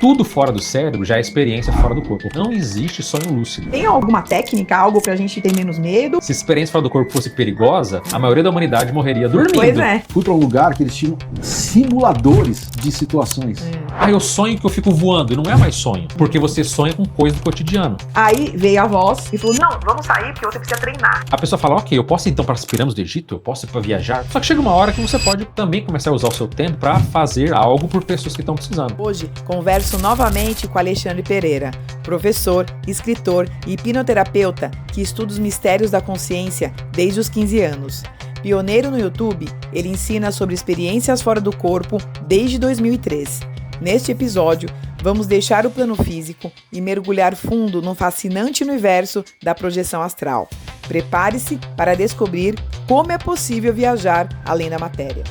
Tudo fora do cérebro já é experiência fora do corpo. Não existe sonho lúcido. Tem alguma técnica, algo pra gente ter menos medo? Se a experiência fora do corpo fosse perigosa, a maioria da humanidade morreria dormindo. Pois é. Fui pra um lugar que eles tinham simuladores de situações. Eu sonho que eu fico voando, e não é mais sonho, porque você sonha com coisa do cotidiano. Aí veio a voz e falou, não, vamos sair porque você precisa treinar. A pessoa fala, ok, eu posso ir então para as pirâmides do Egito, eu posso ir para viajar. Só que chega uma hora que você pode também começar a usar o seu tempo para fazer algo por pessoas que estão precisando. Hoje, converso novamente com Alexandre Pereira, professor, escritor e hipnoterapeuta que estuda os mistérios da consciência desde os 15 anos. Pioneiro no YouTube, ele ensina sobre experiências fora do corpo desde 2003. Neste episódio, vamos deixar o plano físico e mergulhar fundo no fascinante universo da projeção astral. Prepare-se para descobrir como é possível viajar além da matéria.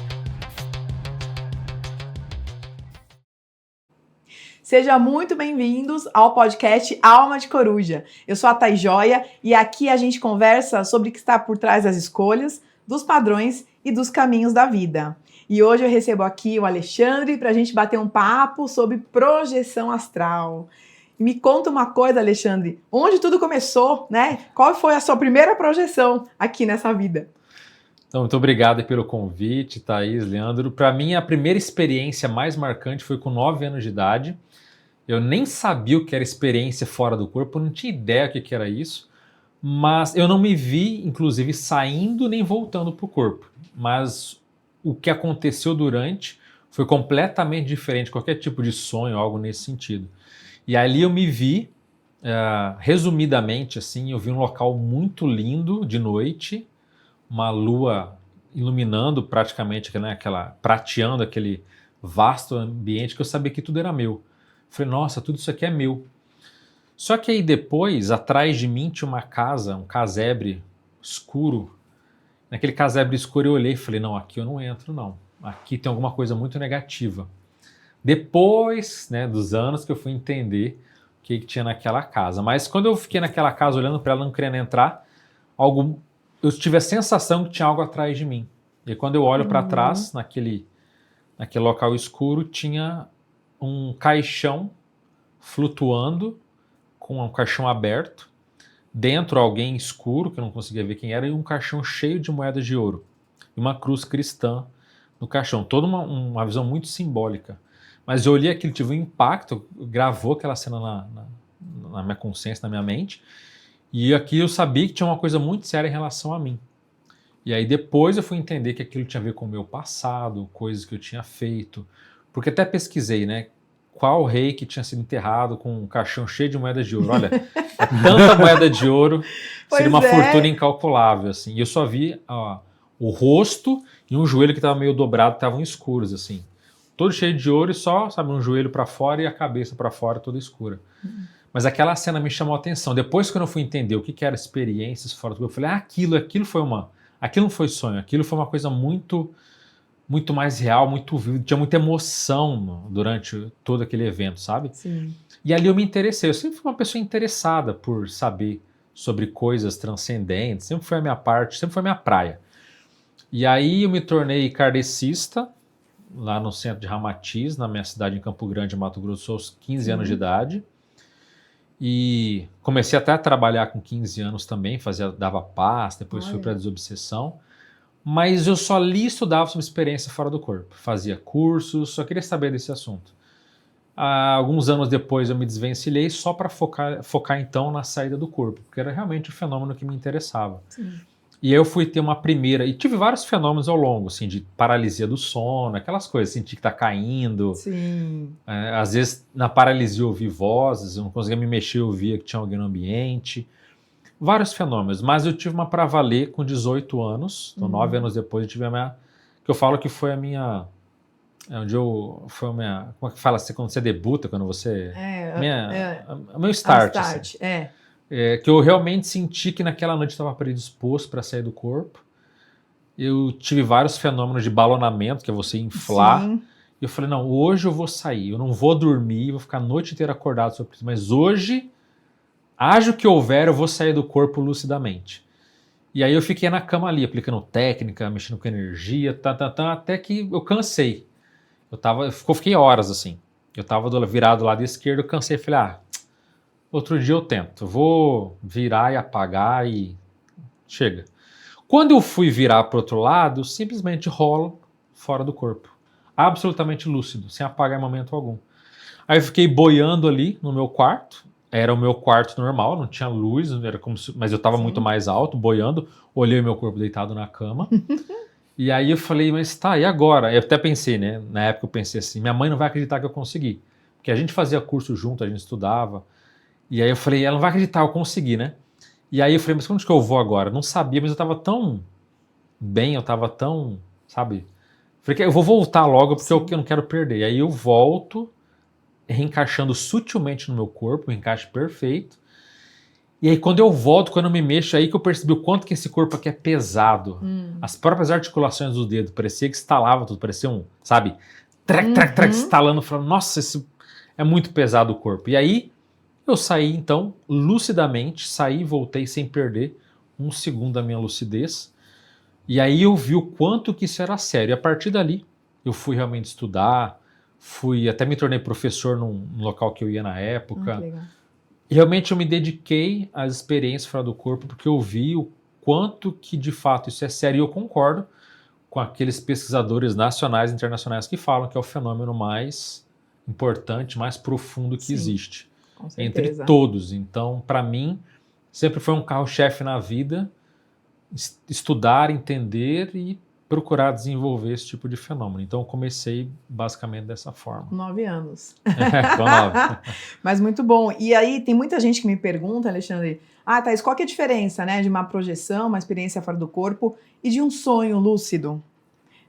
Sejam muito bem-vindos ao podcast Alma de Coruja. Eu sou a Thaís Joia e aqui a gente conversa sobre o que está por trás das escolhas, dos padrões e dos caminhos da vida. E hoje eu recebo aqui o Alexandre para a gente bater um papo sobre projeção astral. Me conta uma coisa, Alexandre, onde tudo começou, né? Qual foi a sua primeira projeção aqui nessa vida? Então, muito obrigado pelo convite, Thaís, Leandro. Para mim, a primeira experiência mais marcante foi com 9 anos de idade. Eu nem sabia o que era experiência fora do corpo, eu não tinha ideia do que era isso, mas eu não me vi, inclusive, saindo nem voltando para o corpo. Mas o que aconteceu durante foi completamente diferente de qualquer tipo de sonho, algo nesse sentido. E ali eu me vi, resumidamente, assim, eu vi um local muito lindo de noite, uma lua iluminando praticamente, né, prateando aquele vasto ambiente que eu sabia que tudo era meu. Falei, nossa, tudo isso aqui é meu. Só que aí depois, atrás de mim tinha uma casa, um casebre escuro. Naquele casebre escuro eu olhei e falei, não, aqui eu não entro não. Aqui tem alguma coisa muito negativa. Depois, né, dos anos que eu fui entender o que tinha naquela casa. Mas quando eu fiquei naquela casa olhando para ela, não querendo entrar, eu tive a sensação que tinha algo atrás de mim. E quando eu olho para trás, naquele local escuro, tinha um caixão flutuando, com um caixão aberto, dentro alguém escuro, que eu não conseguia ver quem era, e um caixão cheio de moedas de ouro, e uma cruz cristã no caixão, toda uma visão muito simbólica. Mas eu olhei aquilo, tive um impacto, gravou aquela cena na minha consciência, na minha mente, e aqui eu sabia que tinha uma coisa muito séria em relação a mim. E aí depois eu fui entender que aquilo tinha a ver com o meu passado, coisas que eu tinha feito, porque até pesquisei, né? Qual rei que tinha sido enterrado com um caixão cheio de moedas de ouro? Olha, é tanta moeda de ouro, seria uma fortuna incalculável, assim. E eu só vi o rosto e um joelho que estava meio dobrado, estavam escuros, assim. Todo cheio de ouro e só, sabe, um joelho para fora e a cabeça para fora, toda escura. Mas aquela cena me chamou a atenção. Depois que eu não fui entender o que era experiências fora do corpo, eu falei, aquilo foi aquilo não foi sonho, aquilo foi uma coisa muito mais real, muito vivo, tinha muita emoção durante todo aquele evento, sabe? Sim. E ali eu me interessei, eu sempre fui uma pessoa interessada por saber sobre coisas transcendentes, sempre foi a minha parte, sempre foi a minha praia. E aí eu me tornei kardecista, lá no centro de Ramatiz, na minha cidade em Campo Grande, Mato Grosso, aos 15 anos de idade. E comecei até a trabalhar com 15 anos também, dava paz, depois fui para a desobsessão. Mas eu só li e estudava sobre experiência fora do corpo. Fazia cursos, só queria saber desse assunto. Alguns anos depois eu me desvencilhei só para focar então na saída do corpo, porque era realmente o fenômeno que me interessava. Sim. E aí eu fui ter uma primeira, e tive vários fenômenos ao longo, assim, de paralisia do sono, aquelas coisas, sentir que tá caindo. Sim. Às vezes na paralisia eu ouvi vozes, eu não conseguia me mexer, eu via que tinha alguém no ambiente. Vários fenômenos, mas eu tive uma para valer com 18 anos, então 9 anos depois eu tive a minha, que eu falo que foi a minha, como é que fala assim, quando você debuta, quando você, o meu start, assim, que eu realmente senti que naquela noite eu estava predisposto para sair do corpo. Eu tive vários fenômenos de balonamento, que é você inflar. Sim. E eu falei, não, hoje eu vou sair, eu não vou dormir, vou ficar a noite inteira acordado sobre isso, mas hoje, haja o que houver, eu vou sair do corpo lucidamente. E aí eu fiquei na cama ali, aplicando técnica, mexendo com energia, até que eu cansei. Eu fiquei horas assim. Eu estava virado do lado esquerdo, eu cansei e falei, outro dia eu tento, vou virar e apagar e chega. Quando eu fui virar para o outro lado, eu simplesmente rolo fora do corpo. Absolutamente lúcido, sem apagar em momento algum. Aí eu fiquei boiando ali no meu quarto, era o meu quarto normal, não tinha luz, era como se, mas eu estava muito mais alto, boiando, olhei o meu corpo deitado na cama. E aí eu falei, mas tá, e agora? Eu até pensei, né? Na época eu pensei assim, minha mãe não vai acreditar que eu consegui. Porque a gente fazia curso junto, a gente estudava. E aí eu falei, ela não vai acreditar, eu consegui, né? E aí eu falei, mas onde que eu vou agora? Não sabia, mas eu tava tão bem, eu tava tão, sabe? Falei, eu vou voltar logo porque eu não quero perder. E aí eu volto, reencaixando sutilmente no meu corpo, um encaixe perfeito. E aí quando eu volto, quando eu me mexo, aí que eu percebi o quanto que esse corpo aqui é pesado. As próprias articulações dos dedos, parecia que estalava tudo, parecia um, sabe? Trec, estalando, falando, nossa, isso é muito pesado o corpo. E aí eu saí então, lucidamente, saí e voltei sem perder um segundo da minha lucidez. E aí eu vi o quanto que isso era sério. E a partir dali, eu fui realmente estudar, até me tornei professor num local que eu ia na época. Que legal. Realmente eu me dediquei às experiências fora do corpo porque eu vi o quanto que de fato isso é sério. E eu concordo com aqueles pesquisadores nacionais e internacionais que falam que é o fenômeno mais importante, mais profundo que existe entre todos. Então, para mim, sempre foi um carro-chefe na vida estudar, entender e procurar desenvolver esse tipo de fenômeno. Então, eu comecei basicamente dessa forma. 9 anos. Com 9. Mas muito bom. E aí, tem muita gente que me pergunta, Alexandre, Thaís, qual que é a diferença, né, de uma projeção, uma experiência fora do corpo e de um sonho lúcido?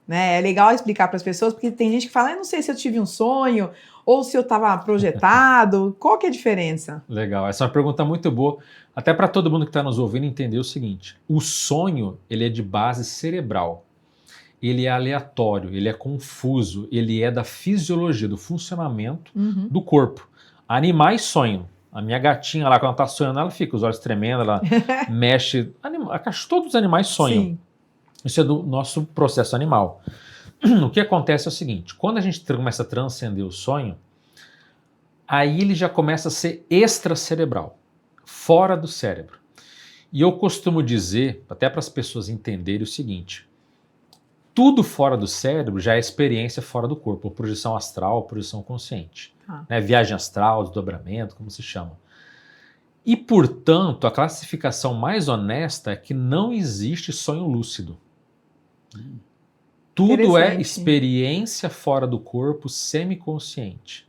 Né? É legal explicar para as pessoas, porque tem gente que fala, eu não sei se eu tive um sonho ou se eu estava projetado. Qual que é a diferença? Legal, essa é uma pergunta muito boa, até para todo mundo que está nos ouvindo entender o seguinte: o sonho, ele é de base cerebral, ele é aleatório, ele é confuso, ele é da fisiologia, do funcionamento do corpo. Animais sonham. A minha gatinha lá, quando ela está sonhando, ela fica os olhos tremendo, ela mexe. Todos os animais sonham. Sim. Isso é do nosso processo animal. O que acontece é o seguinte: quando a gente começa a transcender o sonho, aí ele já começa a ser extracerebral, fora do cérebro. E eu costumo dizer, até para as pessoas entenderem o seguinte: tudo fora do cérebro já é experiência fora do corpo, projeção astral, projeção consciente. Né? Viagem astral, desdobramento, como se chama. E, portanto, a classificação mais honesta é que não existe sonho lúcido. Tudo é experiência fora do corpo, semiconsciente.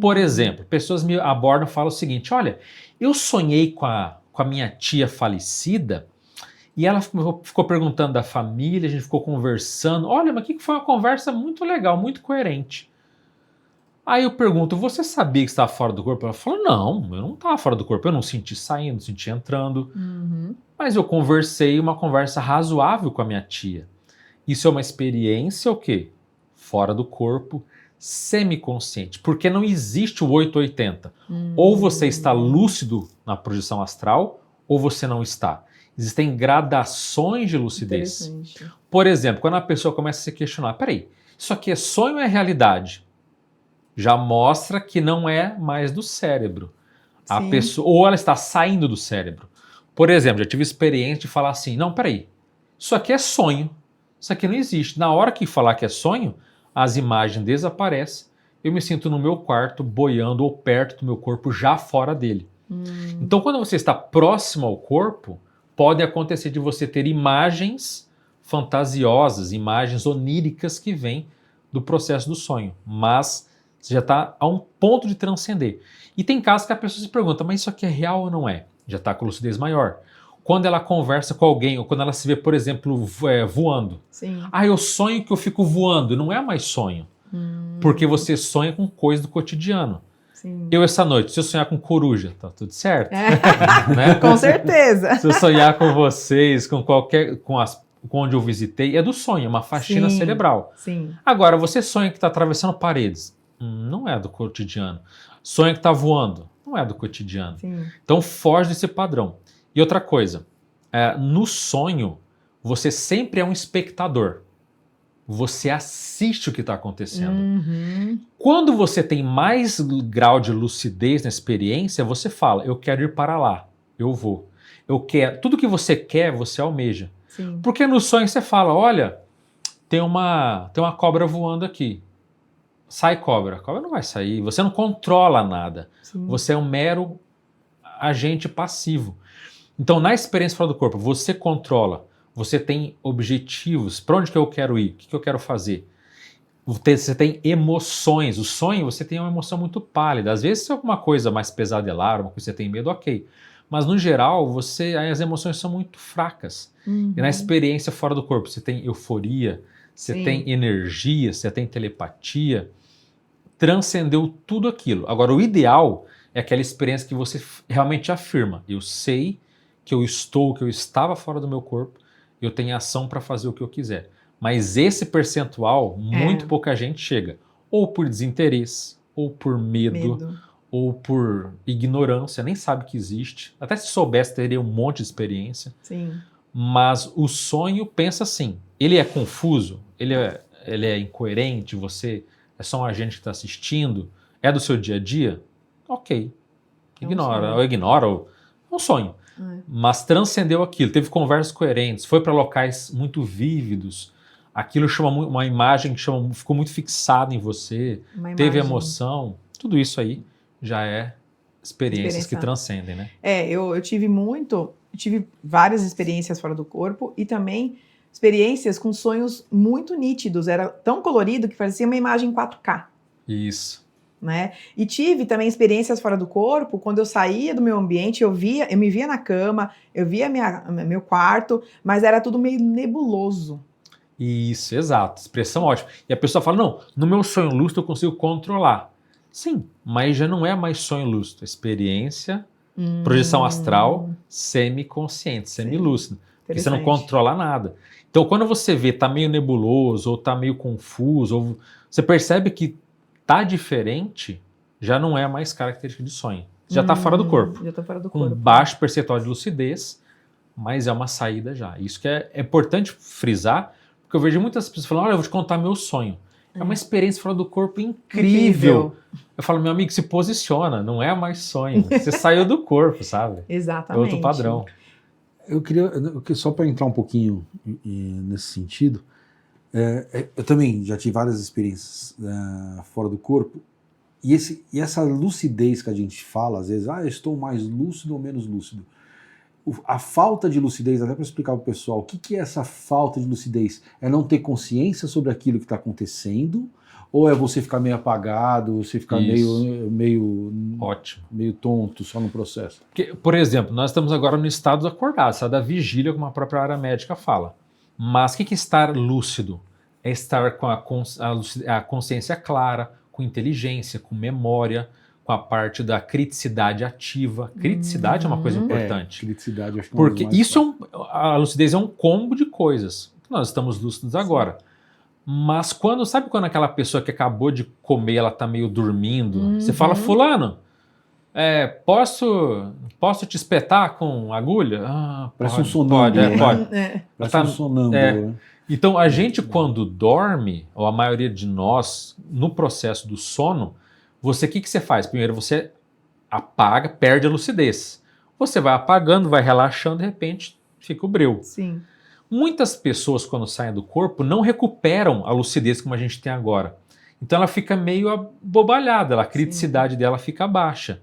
Por exemplo, pessoas me abordam e falam o seguinte: olha, eu sonhei com a minha tia falecida e ela ficou perguntando da família, a gente ficou conversando. Olha, mas que foi uma conversa muito legal, muito coerente. Aí eu pergunto, você sabia que estava fora do corpo? Ela falou, não, eu não estava fora do corpo, eu não senti saindo, não senti entrando. Mas eu conversei uma conversa razoável com a minha tia. Isso é uma experiência o quê? Fora do corpo, semiconsciente. Porque não existe o 880. Ou você está lúcido na projeção astral, ou você não está. Existem gradações de lucidez. Por exemplo, quando a pessoa começa a se questionar, peraí, isso aqui é sonho ou é realidade? Já mostra que não é mais do cérebro. A pessoa, ou ela está saindo do cérebro. Por exemplo, já tive experiência de falar assim, não, peraí, isso aqui é sonho. Isso aqui não existe. Na hora que falar que é sonho, as imagens desaparecem, eu me sinto no meu quarto, boiando ou perto do meu corpo, já fora dele. Então, quando você está próximo ao corpo, pode acontecer de você ter imagens fantasiosas, imagens oníricas que vêm do processo do sonho. Mas você já está a um ponto de transcender. E tem casos que a pessoa se pergunta, mas isso aqui é real ou não é? Já está com lucidez maior. Quando ela conversa com alguém, ou quando ela se vê, por exemplo, voando. Eu sonho que eu fico voando. Não é mais sonho. Porque você sonha com coisa do cotidiano. Eu, essa noite, se eu sonhar com coruja, tá tudo certo? Né? Com certeza. Se eu sonhar com vocês, com onde eu visitei, é do sonho, é uma faxina cerebral. Agora, você sonha que está atravessando paredes. Não é do cotidiano. Sonha que está voando. Não é do cotidiano. Então, foge desse padrão. E outra coisa, no sonho, você sempre é um espectador. você assiste o que está acontecendo. Uhum. Quando você tem mais grau de lucidez na experiência, você fala, eu quero ir para lá, eu vou. Eu quero, tudo que você quer, você almeja. Sim. Porque no sonho você fala, olha, tem uma cobra voando aqui. Sai cobra. A cobra não vai sair. Você não controla nada. Sim. Você é um mero agente passivo. Então, na experiência fora do corpo, você controla. Você tem objetivos. Para onde que eu quero ir? O que eu quero fazer? Você tem emoções. O sonho, você tem uma emoção muito pálida. Às vezes, se é alguma coisa mais pesadelar, uma coisa que você tem medo, ok. Mas, no geral, as emoções são muito fracas. Uhum. E na experiência fora do corpo, você tem euforia, você Sim. tem energia, você tem telepatia. Transcendeu tudo aquilo. Agora, o ideal é aquela experiência que você realmente afirma. Eu sei que eu estava fora do meu corpo, eu tenho ação para fazer o que eu quiser. Mas esse percentual, muito pouca gente chega. Ou por desinteresse, ou por medo, ou por ignorância, nem sabe que existe. Até se soubesse, teria um monte de experiência. Sim. Mas o sonho pensa assim, ele é confuso, ele é incoerente, você é só um agente que está assistindo, é do seu dia a dia? Ok, ignora, ou é um sonho. Mas transcendeu aquilo, teve conversas coerentes, foi para locais muito vívidos, aquilo chama uma imagem que ficou muito fixada em você, teve emoção, tudo isso aí já é experiências que transcendem, né? Eu tive várias experiências fora do corpo e também experiências com sonhos muito nítidos, era tão colorido que parecia uma imagem 4K. Isso. Né? E tive também experiências fora do corpo, quando eu saía do meu ambiente, eu me via na cama, eu via meu quarto, mas era tudo meio nebuloso. Isso, exato, expressão ótima. E a pessoa fala, não, no meu sonho lúcido eu consigo controlar. Sim, mas já não é mais sonho lúcido, experiência, projeção astral, semiconsciente, semilúcido. Porque você não controla nada. Então, quando você vê, tá meio nebuloso, ou tá meio confuso, ou você percebe que tá diferente, já não é mais característica de sonho. Já tá fora do corpo. Já tá fora do com corpo. baixo percentual de lucidez, mas é uma saída já. Isso que é importante frisar, porque eu vejo muitas pessoas falando, olha, eu vou te contar meu sonho. É uma experiência fora do corpo incrível. Eu falo, meu amigo, se posiciona, não é mais sonho. Você saiu do corpo, sabe? Exatamente. É outro padrão. Eu queria, só para entrar um pouquinho nesse sentido, eu também já tive várias experiências fora do corpo, e essa lucidez que a gente fala, às vezes, eu estou mais lúcido ou menos lúcido. A falta de lucidez, até para explicar para o pessoal, o que é essa falta de lucidez? É não ter consciência sobre aquilo que está acontecendo, ou é você ficar meio apagado, você ficar meio tonto só no processo? Porque, por exemplo, nós estamos agora no estado acordado, estado da vigília, como a própria área médica fala. Mas o que é estar lúcido? É estar com a consciência clara, com inteligência, com memória, com a parte da criticidade ativa. Criticidade é uma coisa importante. Criticidade, acho que porque isso a lucidez é um combo de coisas. Nós estamos lúcidos agora. Mas sabe quando aquela pessoa que acabou de comer, ela está meio dormindo, você fala, fulano, posso te espetar com agulha? Parece um sonâmbulo. Pode. Parece um sonâmbulo, né? Então, a gente quando dorme, ou a maioria de nós, no processo do sono, o que você faz? Primeiro você apaga, perde a lucidez. Você vai apagando, vai relaxando, de repente fica o breu. Sim. Muitas pessoas, quando saem do corpo, não recuperam a lucidez como a gente tem agora. Então ela fica meio abobalhada, a criticidade dela fica baixa.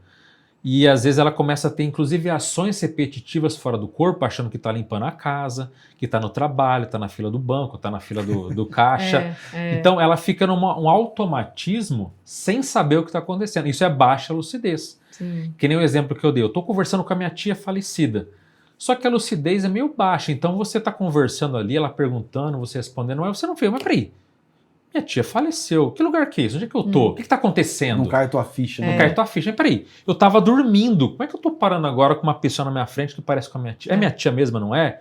E às vezes ela começa a ter, inclusive, ações repetitivas fora do corpo, achando que está limpando a casa, que está no trabalho, está na fila do banco, está na fila do caixa. Então ela fica num automatismo sem saber o que está acontecendo. Isso é baixa lucidez. Sim. Que nem o exemplo que eu dei. Eu estou conversando com a minha tia falecida. Só que a lucidez é meio baixa. Então você está conversando ali, ela perguntando, você respondendo, mas você não fez, mas peraí. Minha tia faleceu. Que lugar que é isso? Onde é que eu tô? O que está acontecendo? Não cai a tua ficha, né? Não cai a tua ficha. Mas peraí, eu tava dormindo. Como é que eu tô parando agora com uma pessoa na minha frente que parece com a minha tia? É minha tia mesma, não é?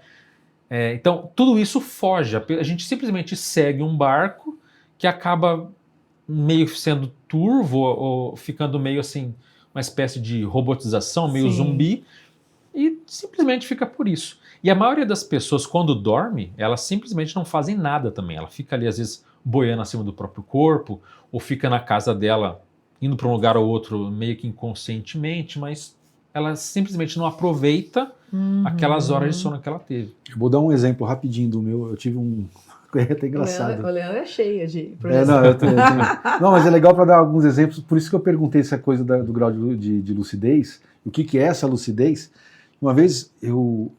Então, tudo isso foge. A gente simplesmente segue um barco que acaba meio sendo turvo ou ficando meio assim, uma espécie de robotização, meio zumbi. e simplesmente fica por isso. E a maioria das pessoas, quando dorme, elas simplesmente não fazem nada também. Ela fica ali, às vezes, boiando acima do próprio corpo, ou fica na casa dela, indo para um lugar ou outro, meio que inconscientemente, mas ela simplesmente não aproveita aquelas horas de sono que ela teve. Eu vou dar um exemplo rapidinho do meu. Eu tive um... É até engraçado. O Leandro é cheio de projeção. Não, mas é legal para dar alguns exemplos. Por isso que eu perguntei essa coisa do grau de lucidez. O que é essa lucidez? Uma vez eu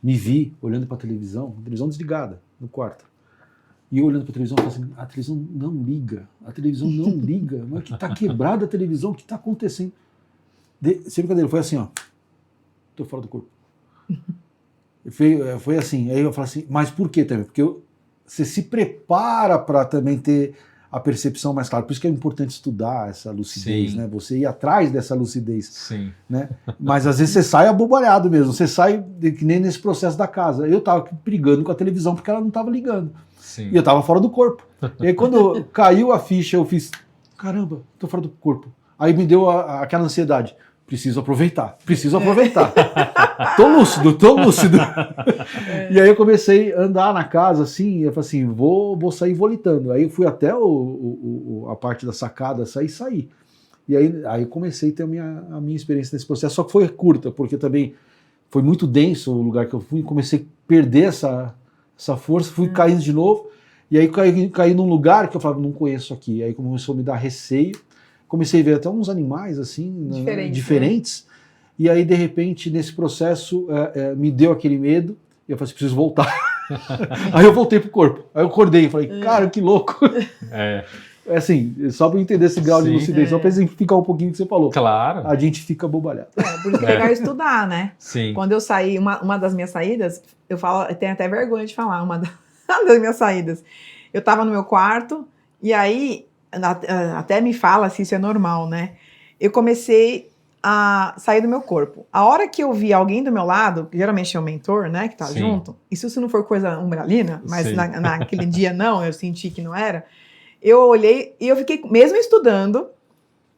me vi olhando para a televisão desligada no quarto. E eu olhando para a televisão, eu falei assim, a televisão não liga. Mas que está quebrada a televisão, o que está acontecendo? Sem brincadeira, foi assim, ó. Estou fora do corpo. Foi assim, aí eu falo assim, mas por que também? Porque você se prepara para também ter a percepção mais clara. Por isso que é importante estudar essa lucidez, né? Você ir atrás dessa lucidez. Sim. Né? Mas às vezes você sai abobalhado mesmo, você sai que nem nesse processo da casa. Eu estava brigando com a televisão porque ela não estava ligando. Sim. E eu estava fora do corpo. E aí quando caiu a ficha, eu fiz, caramba, estou fora do corpo. Aí me deu aquela ansiedade. Preciso aproveitar. Tô lúcido. E aí eu comecei a andar na casa, assim, eu falei assim, vou sair volitando. Aí eu fui até a parte da sacada, saí. E aí comecei a ter a minha experiência nesse processo, só que foi curta, porque também foi muito denso o lugar que eu fui, comecei a perder essa força, fui caindo de novo, e aí caí num lugar que eu falava, não conheço aqui. Aí começou a me dar receio. Comecei a ver até uns animais assim, diferentes. Né? E aí, de repente, nesse processo, me deu aquele medo. E eu falei assim, preciso voltar. Aí eu voltei pro corpo. Aí eu acordei e falei, cara, que louco. Assim, só para entender esse grau de lucidez, só para exemplificar um pouquinho o que você falou. Claro. A gente fica bobalhado. Por isso que é legal estudar, né? Sim. Quando eu saí, uma das minhas saídas, eu tenho até vergonha de falar, uma das minhas saídas. Eu tava no meu quarto, e aí... Até me fala se isso é normal, né? Eu comecei a sair do meu corpo. A hora que eu vi alguém do meu lado, que geralmente é o mentor, né, que tá junto, isso se não for coisa umbralina, mas naquele dia não, eu senti que não era, eu olhei e eu fiquei, mesmo estudando,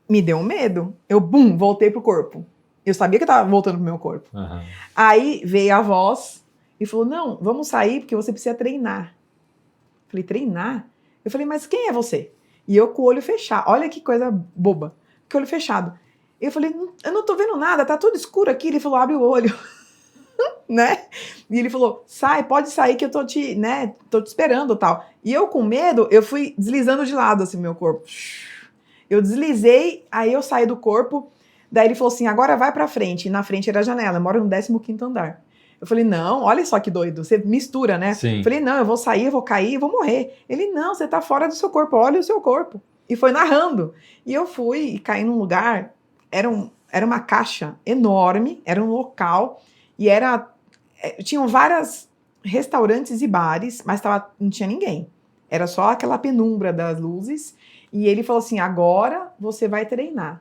me deu um medo. Eu, voltei pro corpo. Eu sabia que eu tava voltando pro meu corpo. Uhum. Aí veio a voz e falou, não, vamos sair porque você precisa treinar. Eu falei, treinar? Eu falei, mas quem é você? E eu com o olho fechado. Olha que coisa boba. Com o olho fechado. Eu falei, eu não tô vendo nada, tá tudo escuro aqui. Ele falou, abre o olho. Né? E ele falou, pode sair que eu tô te esperando e tal. E eu com medo, eu fui deslizando de lado assim meu corpo. Eu deslizei, aí eu saí do corpo. Daí ele falou assim, agora vai pra frente. E na frente era a janela, eu moro no 15º andar. Eu falei, não, olha só que doido, você mistura, né? Sim. Eu falei, não, eu vou sair, eu vou cair, eu vou morrer. Ele, não, você tá fora do seu corpo, olha o seu corpo. E foi narrando. E eu fui e caí num lugar, era uma caixa enorme, era um local, e tinham vários restaurantes e bares, mas não tinha ninguém. Era só aquela penumbra das luzes. E ele falou assim, agora você vai treinar.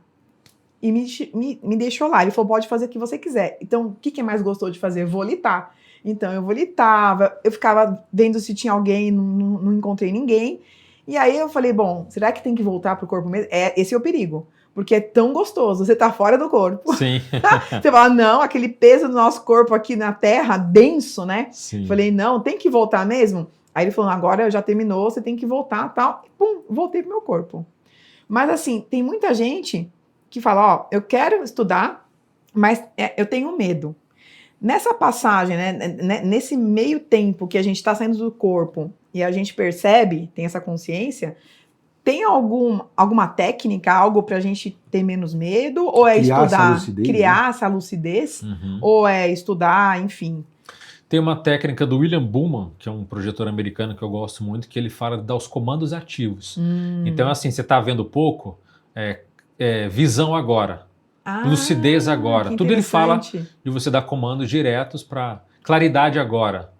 E me deixou lá. Ele falou, pode fazer o que você quiser. Então, o que mais gostou de fazer? Volitar. Então, eu volitava, eu ficava vendo se tinha alguém, não encontrei ninguém. E aí eu falei, bom, será que tem que voltar pro corpo mesmo? Esse é o perigo. Porque é tão gostoso, você tá fora do corpo. Sim. Você fala, não, aquele peso do nosso corpo aqui na terra, denso, né? Sim. Falei, não, tem que voltar mesmo? Aí ele falou, agora já terminou, você tem que voltar, tal. E, pum, voltei pro meu corpo. Mas assim, tem muita gente que fala, ó, eu quero estudar, mas eu tenho medo. Nessa passagem, né, nesse meio tempo que a gente está saindo do corpo e a gente percebe, tem essa consciência, tem alguma técnica, algo para a gente ter menos medo? Ou é estudar, criar essa lucidez? Uhum. Ou é estudar, enfim? Tem uma técnica do William Buhlman, que é um projetor americano que eu gosto muito, que ele fala de dar os comandos ativos. Então, assim, você está vendo pouco, visão agora, lucidez agora. Tudo ele fala de você dar comandos diretos para claridade agora,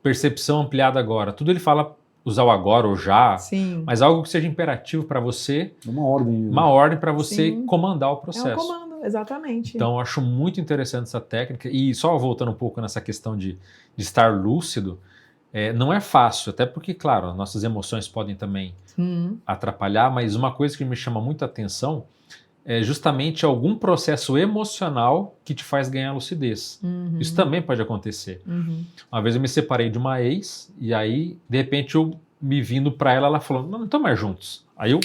percepção ampliada agora. Tudo ele fala usar o agora ou já, Sim. mas algo que seja imperativo para você. Uma ordem. Uma ordem para você comandar o processo. É um comando, exatamente. Então, eu acho muito interessante essa técnica. E só voltando um pouco nessa questão de estar lúcido, não é fácil, até porque, claro, nossas emoções podem também atrapalhar, mas uma coisa que me chama muita atenção é justamente algum processo emocional que te faz ganhar lucidez. Isso também pode acontecer. Uma vez eu me separei de uma ex, e aí, de repente, eu me vindo pra ela, ela falou, não estamos mais juntos. Aí eu,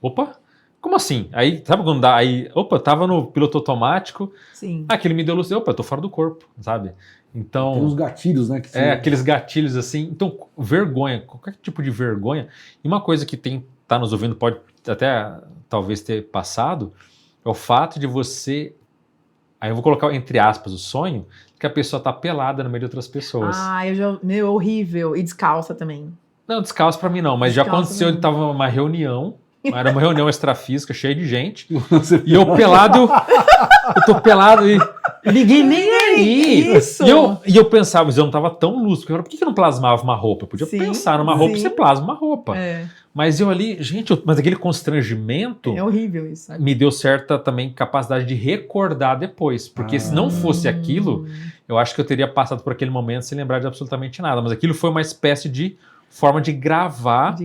opa, como assim? Aí, sabe quando dá? Aí, opa, eu tava no piloto automático, Sim. aquele me deu lucidez, opa, eu tô fora do corpo, sabe? Então... Tem uns gatilhos, né? Que aqueles gatilhos assim. Então, vergonha, qualquer tipo de vergonha. E uma coisa que tá nos ouvindo, pode até talvez ter passado, é o fato de você... Aí eu vou colocar entre aspas o sonho, que a pessoa tá pelada no meio de outras pessoas. Meu, horrível. E descalça também. Não, descalço pra mim não, mas já aconteceu, ele tava numa reunião, era uma reunião extrafísica, cheia de gente, e eu pelado, eu tô pelado e ninguém nem aí. Isso. E eu pensava, mas eu não tava tão lúcido, por que eu não plasmava uma roupa? Eu podia pensar numa roupa e você plasma uma roupa. Mas eu ali, gente, mas aquele constrangimento... É horrível isso. Me deu certa também capacidade de recordar depois, porque se não fosse aquilo, eu acho que eu teria passado por aquele momento sem lembrar de absolutamente nada, mas aquilo foi uma espécie de forma de gravar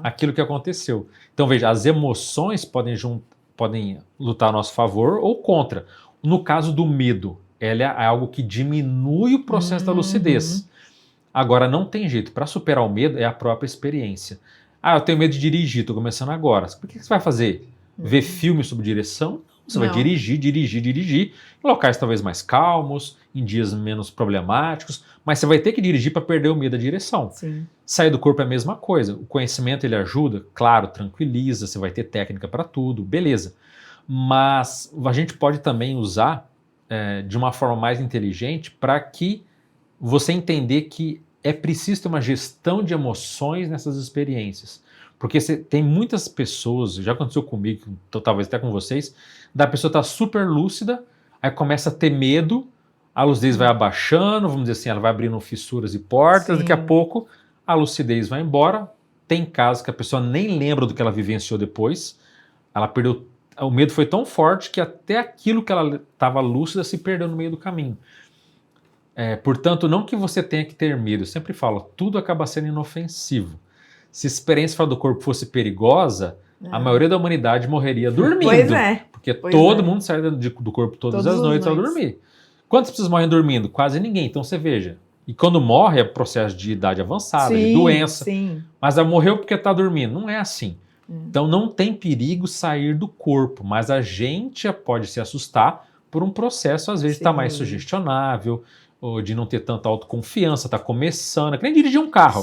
aquilo que aconteceu. Então veja, as emoções podem lutar a nosso favor ou contra. No caso do medo, ela é algo que diminui o processo da lucidez. Agora, não tem jeito. Para superar o medo é a própria experiência. Eu tenho medo de dirigir, estou começando agora. Por que você vai fazer? Ver filme sobre direção? Você vai dirigir, em locais talvez mais calmos, em dias menos problemáticos, mas você vai ter que dirigir para perder o medo da direção. Sim. Sair do corpo é a mesma coisa. O conhecimento ele ajuda, claro, tranquiliza, você vai ter técnica para tudo, beleza. Mas a gente pode também usar de uma forma mais inteligente para que você entender que é preciso ter uma gestão de emoções nessas experiências. Porque tem muitas pessoas, já aconteceu comigo, talvez até com vocês, da pessoa estar super lúcida, aí começa a ter medo, a lucidez vai abaixando, vamos dizer assim, ela vai abrindo fissuras e portas, daqui a pouco a lucidez vai embora. Tem casos que a pessoa nem lembra do que ela vivenciou depois, ela perdeu, o medo foi tão forte que até aquilo que ela estava lúcida se perdeu no meio do caminho. Portanto, não que você tenha que ter medo, eu sempre falo, tudo acaba sendo inofensivo. Se a experiência fora do corpo fosse perigosa, a maioria da humanidade morreria dormindo. Pois é. Porque todo mundo sai do corpo todas as noites ao dormir. Quantas pessoas morrem dormindo? Quase ninguém. Então você veja. E quando morre é processo de idade avançada, de doença. Mas ela morreu porque está dormindo. Não é assim. Então não tem perigo sair do corpo, mas a gente pode se assustar por um processo, às vezes, de estar mais sugestionável, ou de não ter tanta autoconfiança, está começando, é que nem dirigir um carro.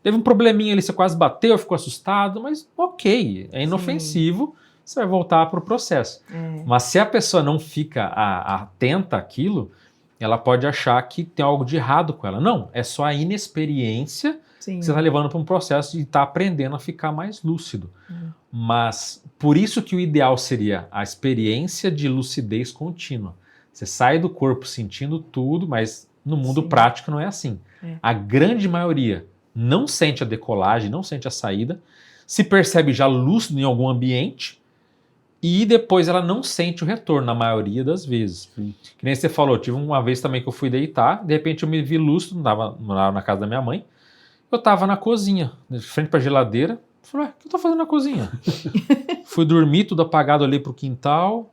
Teve um probleminha ali, você quase bateu, ficou assustado, mas ok, é inofensivo, você vai voltar para o processo. Mas se a pessoa não fica atenta àquilo, ela pode achar que tem algo de errado com ela. Não, é só a inexperiência que você está levando para um processo de estar aprendendo a ficar mais lúcido. Mas por isso que o ideal seria a experiência de lucidez contínua. Você sai do corpo sentindo tudo, mas no mundo prático não é assim. A grande maioria não sente a decolagem, não sente a saída, se percebe já lúcido em algum ambiente e depois ela não sente o retorno, na maioria das vezes. Que nem você falou, tive uma vez também que eu fui deitar, de repente eu me vi lúcido, morava na casa da minha mãe, eu estava na cozinha, de frente para a geladeira, falei, o que eu estou fazendo na cozinha? Fui dormir, tudo apagado ali pro quintal.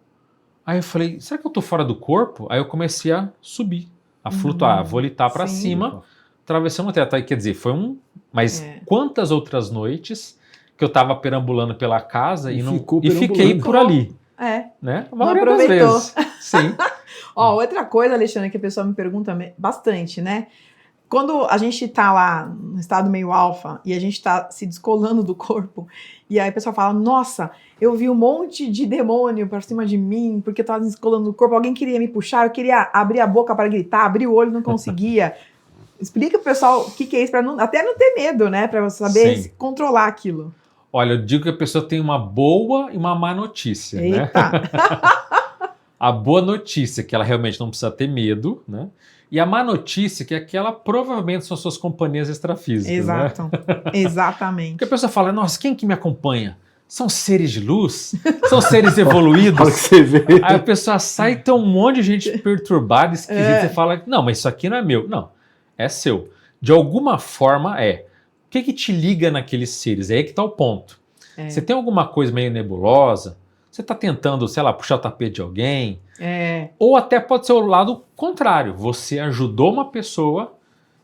Aí eu falei, será que eu tô fora do corpo? Aí eu comecei a subir, a flutuar, a volitar para cima, atravessando o teto. Aí, quer dizer, foi Mas quantas outras noites que eu tava perambulando pela casa e fiquei por ali? Né? A maioria das vezes. Sim. Outra coisa, Alexandre, que a pessoa me pergunta bastante, né? Quando a gente tá lá no estado meio alfa e a gente tá se descolando do corpo, e aí a pessoa fala, nossa, eu vi um monte de demônio pra cima de mim, porque eu tava descolando do corpo, alguém queria me puxar, eu queria abrir a boca para gritar, abrir o olho, não conseguia. Explica pro pessoal o que é isso, até não ter medo, né? Pra você saber controlar aquilo. Olha, eu digo que a pessoa tem uma boa e uma má notícia, né? A boa notícia é que ela realmente não precisa ter medo, né? E a má notícia, que é que ela provavelmente são suas companhias extrafísicas. Exato, né? Exatamente. Porque a pessoa fala, nossa, quem que me acompanha? São seres de luz? São seres evoluídos? Fala que você vê. Aí a pessoa sai e tem um monte de gente perturbada, esquisita, você fala, não, mas isso aqui não é meu. Não, é seu. De alguma forma é. O que te liga naqueles seres? É aí que está o ponto. Você tem alguma coisa meio nebulosa, Você está tentando, sei lá, puxar o tapete de alguém. É. Ou até pode ser o lado contrário. Você ajudou uma pessoa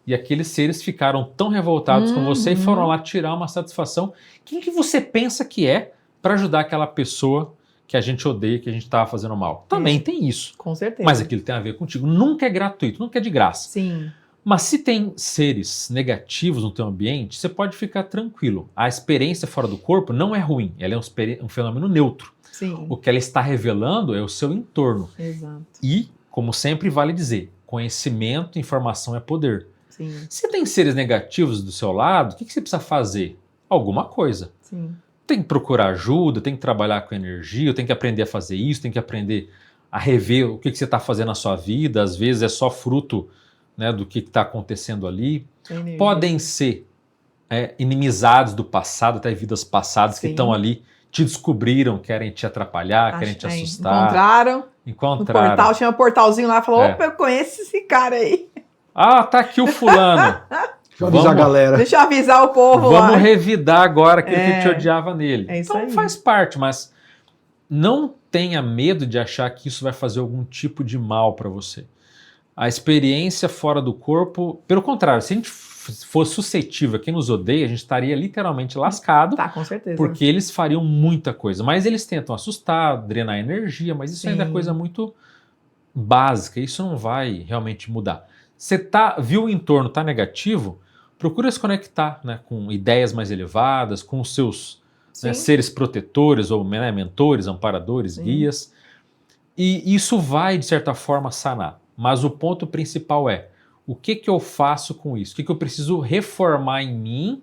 e aqueles seres ficaram tão revoltados com você e foram lá tirar uma satisfação. Quem que você pensa que é para ajudar aquela pessoa que a gente odeia, que a gente estava fazendo mal? Também tem isso. Com certeza. Mas aquilo tem a ver contigo. Nunca é gratuito, nunca é de graça. Sim. Mas se tem seres negativos no teu ambiente, você pode ficar tranquilo. A experiência fora do corpo não é ruim, ela é um fenômeno neutro. Sim. O que ela está revelando é o seu entorno. Exato. E, como sempre vale dizer, conhecimento, informação é poder. Sim. Se tem seres negativos do seu lado, o que você precisa fazer? Alguma coisa. Sim. Tem que procurar ajuda, tem que trabalhar com energia, tem que aprender a fazer isso, tem que aprender a rever o que você está fazendo na sua vida. Às vezes é só fruto, né, do que está acontecendo ali. Podem ser inimizados do passado, até vidas passadas. Sim. Que estão ali, te descobriram, querem te atrapalhar, querem te assustar. Encontraram. No portal, tinha um portalzinho lá, falou, opa, eu conheço esse cara aí. Ah, tá aqui o fulano. Deixa eu avisar a galera. Deixa eu avisar o povo lá. Vamos revidar agora aquilo que te odiava nele. Isso então aí. Faz parte, mas não tenha medo de achar que isso vai fazer algum tipo de mal para você. A experiência fora do corpo, pelo contrário, se a gente fosse suscetível a quem nos odeia, a gente estaria literalmente lascado. Tá, com certeza. Porque eles fariam muita coisa. Mas eles tentam assustar, drenar energia, mas isso ainda é coisa muito básica. Isso não vai realmente mudar. Você viu o entorno, está negativo, procura se conectar, né, com ideias mais elevadas, com os seus seres protetores ou mentores, amparadores, guias. E isso vai, de certa forma, sanar. Mas o ponto principal é, o que eu faço com isso? O que eu preciso reformar em mim?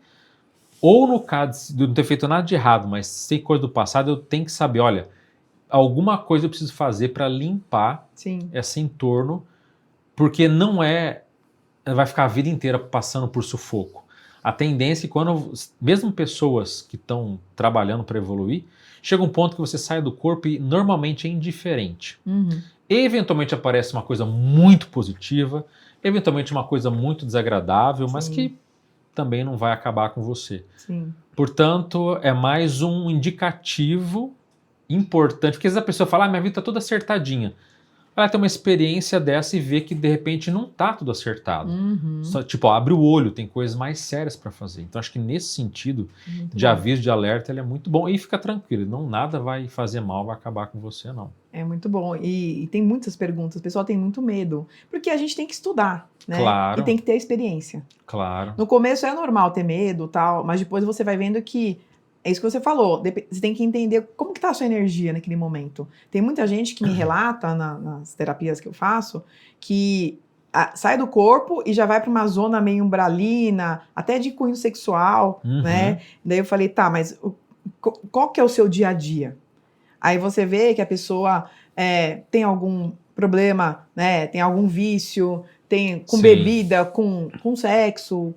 Ou no caso de não ter feito nada de errado, mas sem coisa do passado, eu tenho que saber, olha, alguma coisa eu preciso fazer para limpar esse entorno, porque não vai ficar a vida inteira passando por sufoco. A tendência é quando, mesmo pessoas que estão trabalhando para evoluir, chega um ponto que você sai do corpo e normalmente é indiferente. Eventualmente aparece uma coisa muito positiva, eventualmente uma coisa muito desagradável, mas que também não vai acabar com você. Portanto, é mais um indicativo importante, porque às vezes a pessoa fala, minha vida está toda acertadinha. Ela tem uma experiência dessa e vê que de repente não está tudo acertado. Só, tipo, abre o olho, tem coisas mais sérias para fazer. Então acho que nesse sentido de aviso, de alerta, ele é muito bom. E fica tranquilo, nada vai fazer mal, vai acabar com você, não. É muito bom. E tem muitas perguntas, o pessoal tem muito medo. Porque a gente tem que estudar, né? Claro. E tem que ter experiência. Claro. No começo é normal ter medo, tal, mas depois você vai vendo que é isso que você falou, você tem que entender como que tá a sua energia naquele momento. Tem muita gente que me relata nas terapias que eu faço, que sai do corpo e já vai para uma zona meio umbralina, até de cunho sexual, né? Daí eu falei, tá, mas qual que é o seu dia a dia? Aí você vê que a pessoa tem algum problema, né? Tem algum vício, com bebida, com sexo,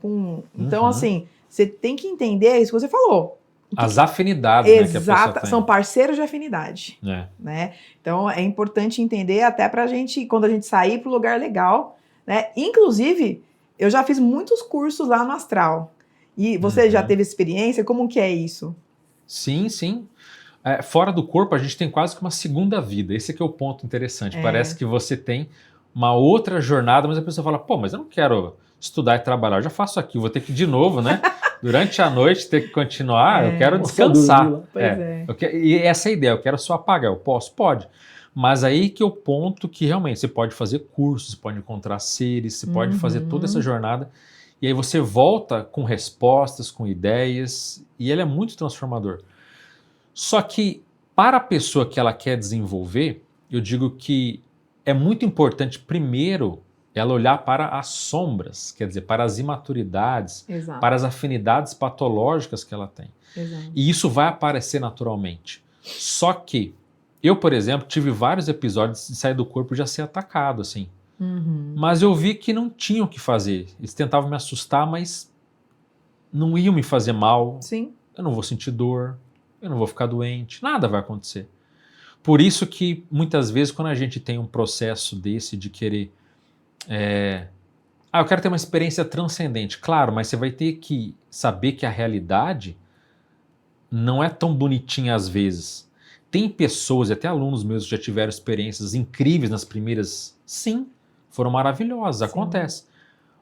Então, assim, você tem que entender isso que você falou. As afinidades, né, que a pessoa tem. São parceiros de afinidade. Né? Então, é importante entender até pra gente, quando a gente sair pro lugar legal, né? Inclusive, eu já fiz muitos cursos lá no Astral. E você já teve experiência? Como que é isso? Sim, sim. Fora do corpo, a gente tem quase que uma segunda vida. Esse aqui é o ponto interessante. Parece que você tem uma outra jornada, mas a pessoa fala, pô, mas eu não quero estudar e trabalhar, eu já faço aqui, vou ter que ir de novo, né? Durante a noite ter que continuar, eu quero descansar. E essa é a ideia, eu quero só apagar, eu posso? Pode. Mas aí que é o ponto que realmente você pode fazer cursos, você pode encontrar seres, você pode fazer toda essa jornada, e aí você volta com respostas, com ideias, e ele é muito transformador. Só que para a pessoa que ela quer desenvolver, eu digo que é muito importante primeiro ela olhar para as sombras, quer dizer, para as imaturidades, para as afinidades patológicas que ela tem. E isso vai aparecer naturalmente. Só que eu, por exemplo, tive vários episódios de sair do corpo e já ser atacado, assim. Mas eu vi que não tinham o que fazer. Eles tentavam me assustar, mas não iam me fazer mal. Eu não vou sentir dor, eu não vou ficar doente, nada vai acontecer. Por isso que, muitas vezes, quando a gente tem um processo desse de querer eu quero ter uma experiência transcendente. Claro, mas você vai ter que saber que a realidade não é tão bonitinha às vezes. tem pessoas e até alunos meus que já tiveram experiências incríveis nas primeiras, sim, foram maravilhosas, acontece.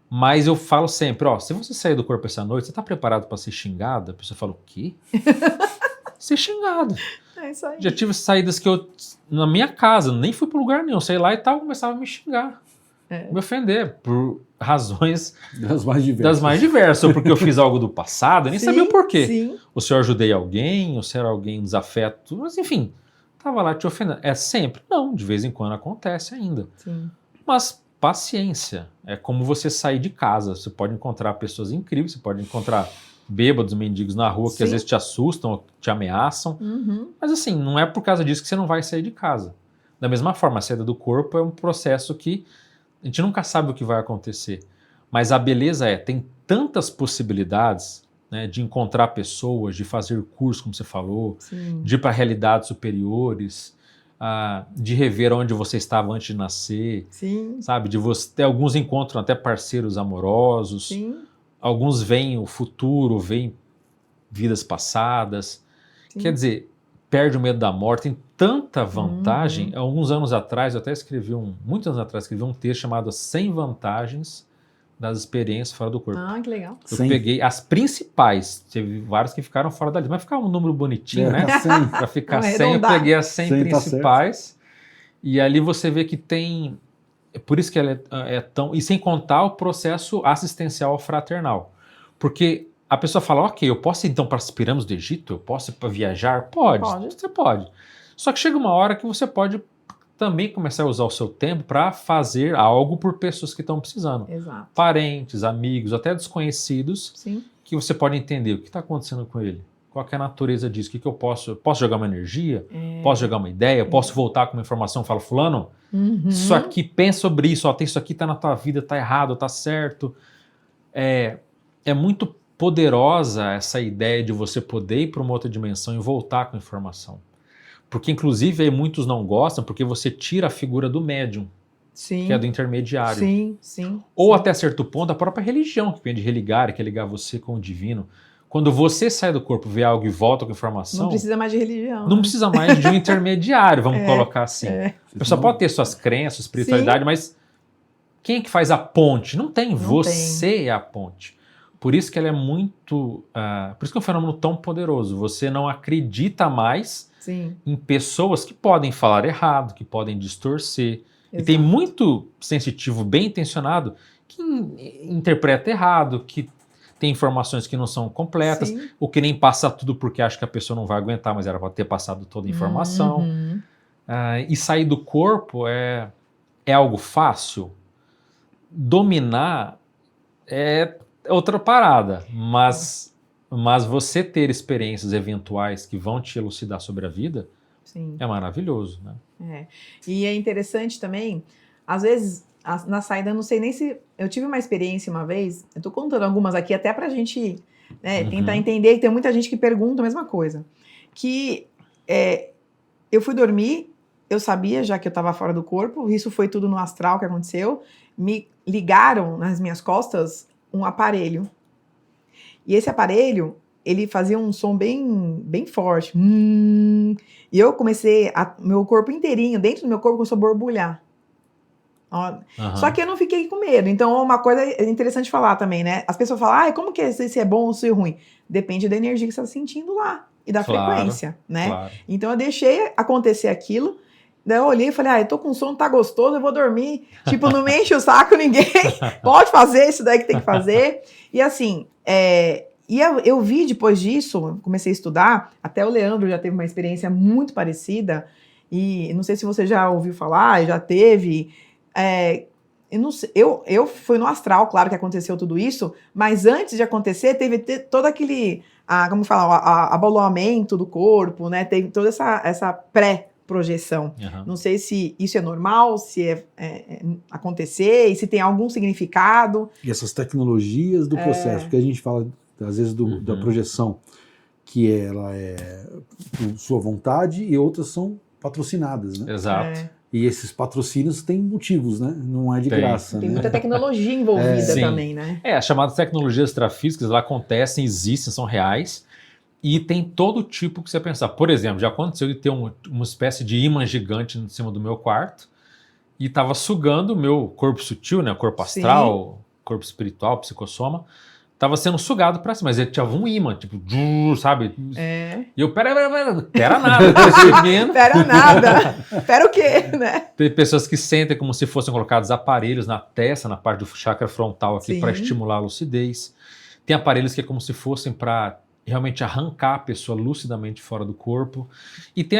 Mas eu falo sempre, ó, se você sair do corpo essa noite, você tá preparado para ser xingado? A pessoa fala, o quê? Ser xingado. É isso aí. Já tive saídas que eu, na minha casa, nem fui para lugar nenhum, sei lá e tal, começava a me xingar, me ofender, por razões Das mais diversas. Ou porque eu fiz algo do passado, eu nem sabia o porquê. Sim. Ou se eu ajudei alguém, ou se era alguém desafeto, mas enfim, tava lá te ofendendo. É sempre? Não, de vez em quando acontece ainda. Sim. Mas paciência, é como você sair de casa, você pode encontrar pessoas incríveis, você pode encontrar bêbados, mendigos na rua que às vezes te assustam ou te ameaçam, mas assim, não é por causa disso que você não vai sair de casa. Da mesma forma, a saída do corpo é um processo que a gente nunca sabe o que vai acontecer, mas a beleza tem tantas possibilidades, né, de encontrar pessoas, de fazer curso, como você falou, de ir para realidades superiores, de rever onde você estava antes de nascer, sabe, de você ter alguns encontros até parceiros amorosos, alguns veem o futuro, veem vidas passadas, quer dizer, perde o medo da morte, tem tanta vantagem. Alguns anos atrás, eu até escrevi muitos anos atrás, escrevi um texto chamado 100 vantagens das experiências fora do corpo. Ah, que legal. Eu peguei as principais, teve vários que ficaram fora da lista, mas ficava um número bonitinho, né? Para ficar 100, eu peguei as 100 principais, e ali você vê que tem, por isso que ela é tão, e sem contar o processo assistencial fraternal, porque a pessoa fala, ok, eu posso ir então para as pirâmides do Egito, eu posso ir para viajar? Pode, você pode. Só que chega uma hora que você pode também começar a usar o seu tempo para fazer algo por pessoas que estão precisando. Exato. Parentes, amigos, até desconhecidos, que você pode entender o que está acontecendo com ele. Qual que é a natureza disso? O que eu posso jogar uma energia? Posso jogar uma ideia? Posso voltar com uma informação? Falo, fulano, isso aqui, pensa sobre isso, tem isso aqui, tá na tua vida, tá errado, tá certo. É muito poderosa essa ideia de você poder ir para uma outra dimensão e voltar com informação. Porque, inclusive, aí muitos não gostam porque você tira a figura do médium, que é do intermediário. Ou até certo ponto, a própria religião, que vem de religar, que é ligar você com o divino. Quando você sai do corpo, vê algo e volta com informação... Não precisa mais de religião. Não precisa mais de um intermediário, vamos colocar assim. A pessoa pode ter suas crenças, espiritualidade, mas quem é que faz a ponte? Não tem, você é a ponte. Por isso que ela é muito... por isso que é um fenômeno tão poderoso. Você não acredita mais em pessoas que podem falar errado, que podem distorcer. E tem muito sensitivo, bem intencionado, que interpreta errado, que tem informações que não são completas, ou que nem passa tudo porque acha que a pessoa não vai aguentar, mas era para ter passado toda a informação. E sair do corpo é algo fácil. Dominar é outra parada, mas você ter experiências eventuais que vão te elucidar sobre a vida é maravilhoso, né? E é interessante também, às vezes, na saída, eu não sei nem se... Eu tive uma experiência uma vez, eu tô contando algumas aqui até pra gente tentar entender, que tem muita gente que pergunta a mesma coisa. Que eu fui dormir, eu sabia já que eu tava fora do corpo, isso foi tudo no astral que aconteceu, me ligaram nas minhas costas um aparelho. E esse aparelho, ele fazia um som bem forte. E eu comecei, meu corpo inteirinho, dentro do meu corpo, começou a borbulhar. Só que eu não fiquei com medo. Então, uma coisa interessante falar também, né? As pessoas falam, como que se é bom ou se é ruim? Depende da energia que você está sentindo lá e da frequência, né? Então, eu deixei acontecer aquilo. Daí eu olhei e falei, eu tô com sono, tá gostoso, eu vou dormir. Tipo, não me enche o saco ninguém. Pode fazer isso daí que tem que fazer. E assim, eu vi depois disso, comecei a estudar, até o Leandro já teve uma experiência muito parecida, e não sei se você já ouviu falar, já teve. Eu não sei, eu fui no astral, claro que aconteceu tudo isso, mas antes de acontecer, teve todo aquele, como falar, abalamento do corpo, né? Teve toda essa pré-projeção. Não sei se isso é normal, se acontecer, e se tem algum significado. E essas tecnologias do processo, porque a gente fala, às vezes, da projeção, que ela é por sua vontade, e outras são patrocinadas, né? Exato. E esses patrocínios têm motivos, né? Não é de graça. Tem muita tecnologia envolvida também, né? As chamadas tecnologias extrafísicas, elas acontecem, existem, são reais. E tem todo tipo que você pensar. Por exemplo, já aconteceu de ter uma espécie de imã gigante em cima do meu quarto e estava sugando o meu corpo sutil, né, corpo astral, corpo espiritual, psicossoma, estava sendo sugado para cima, mas ele tinha um imã, tipo, sabe? E eu, pera nada, tô seguindo. Pera nada, pera o quê, né? Tem pessoas que sentem como se fossem colocados aparelhos na testa, na parte do chakra frontal aqui, para estimular a lucidez. Tem aparelhos que é como se fossem para realmente arrancar a pessoa lucidamente fora do corpo. E tem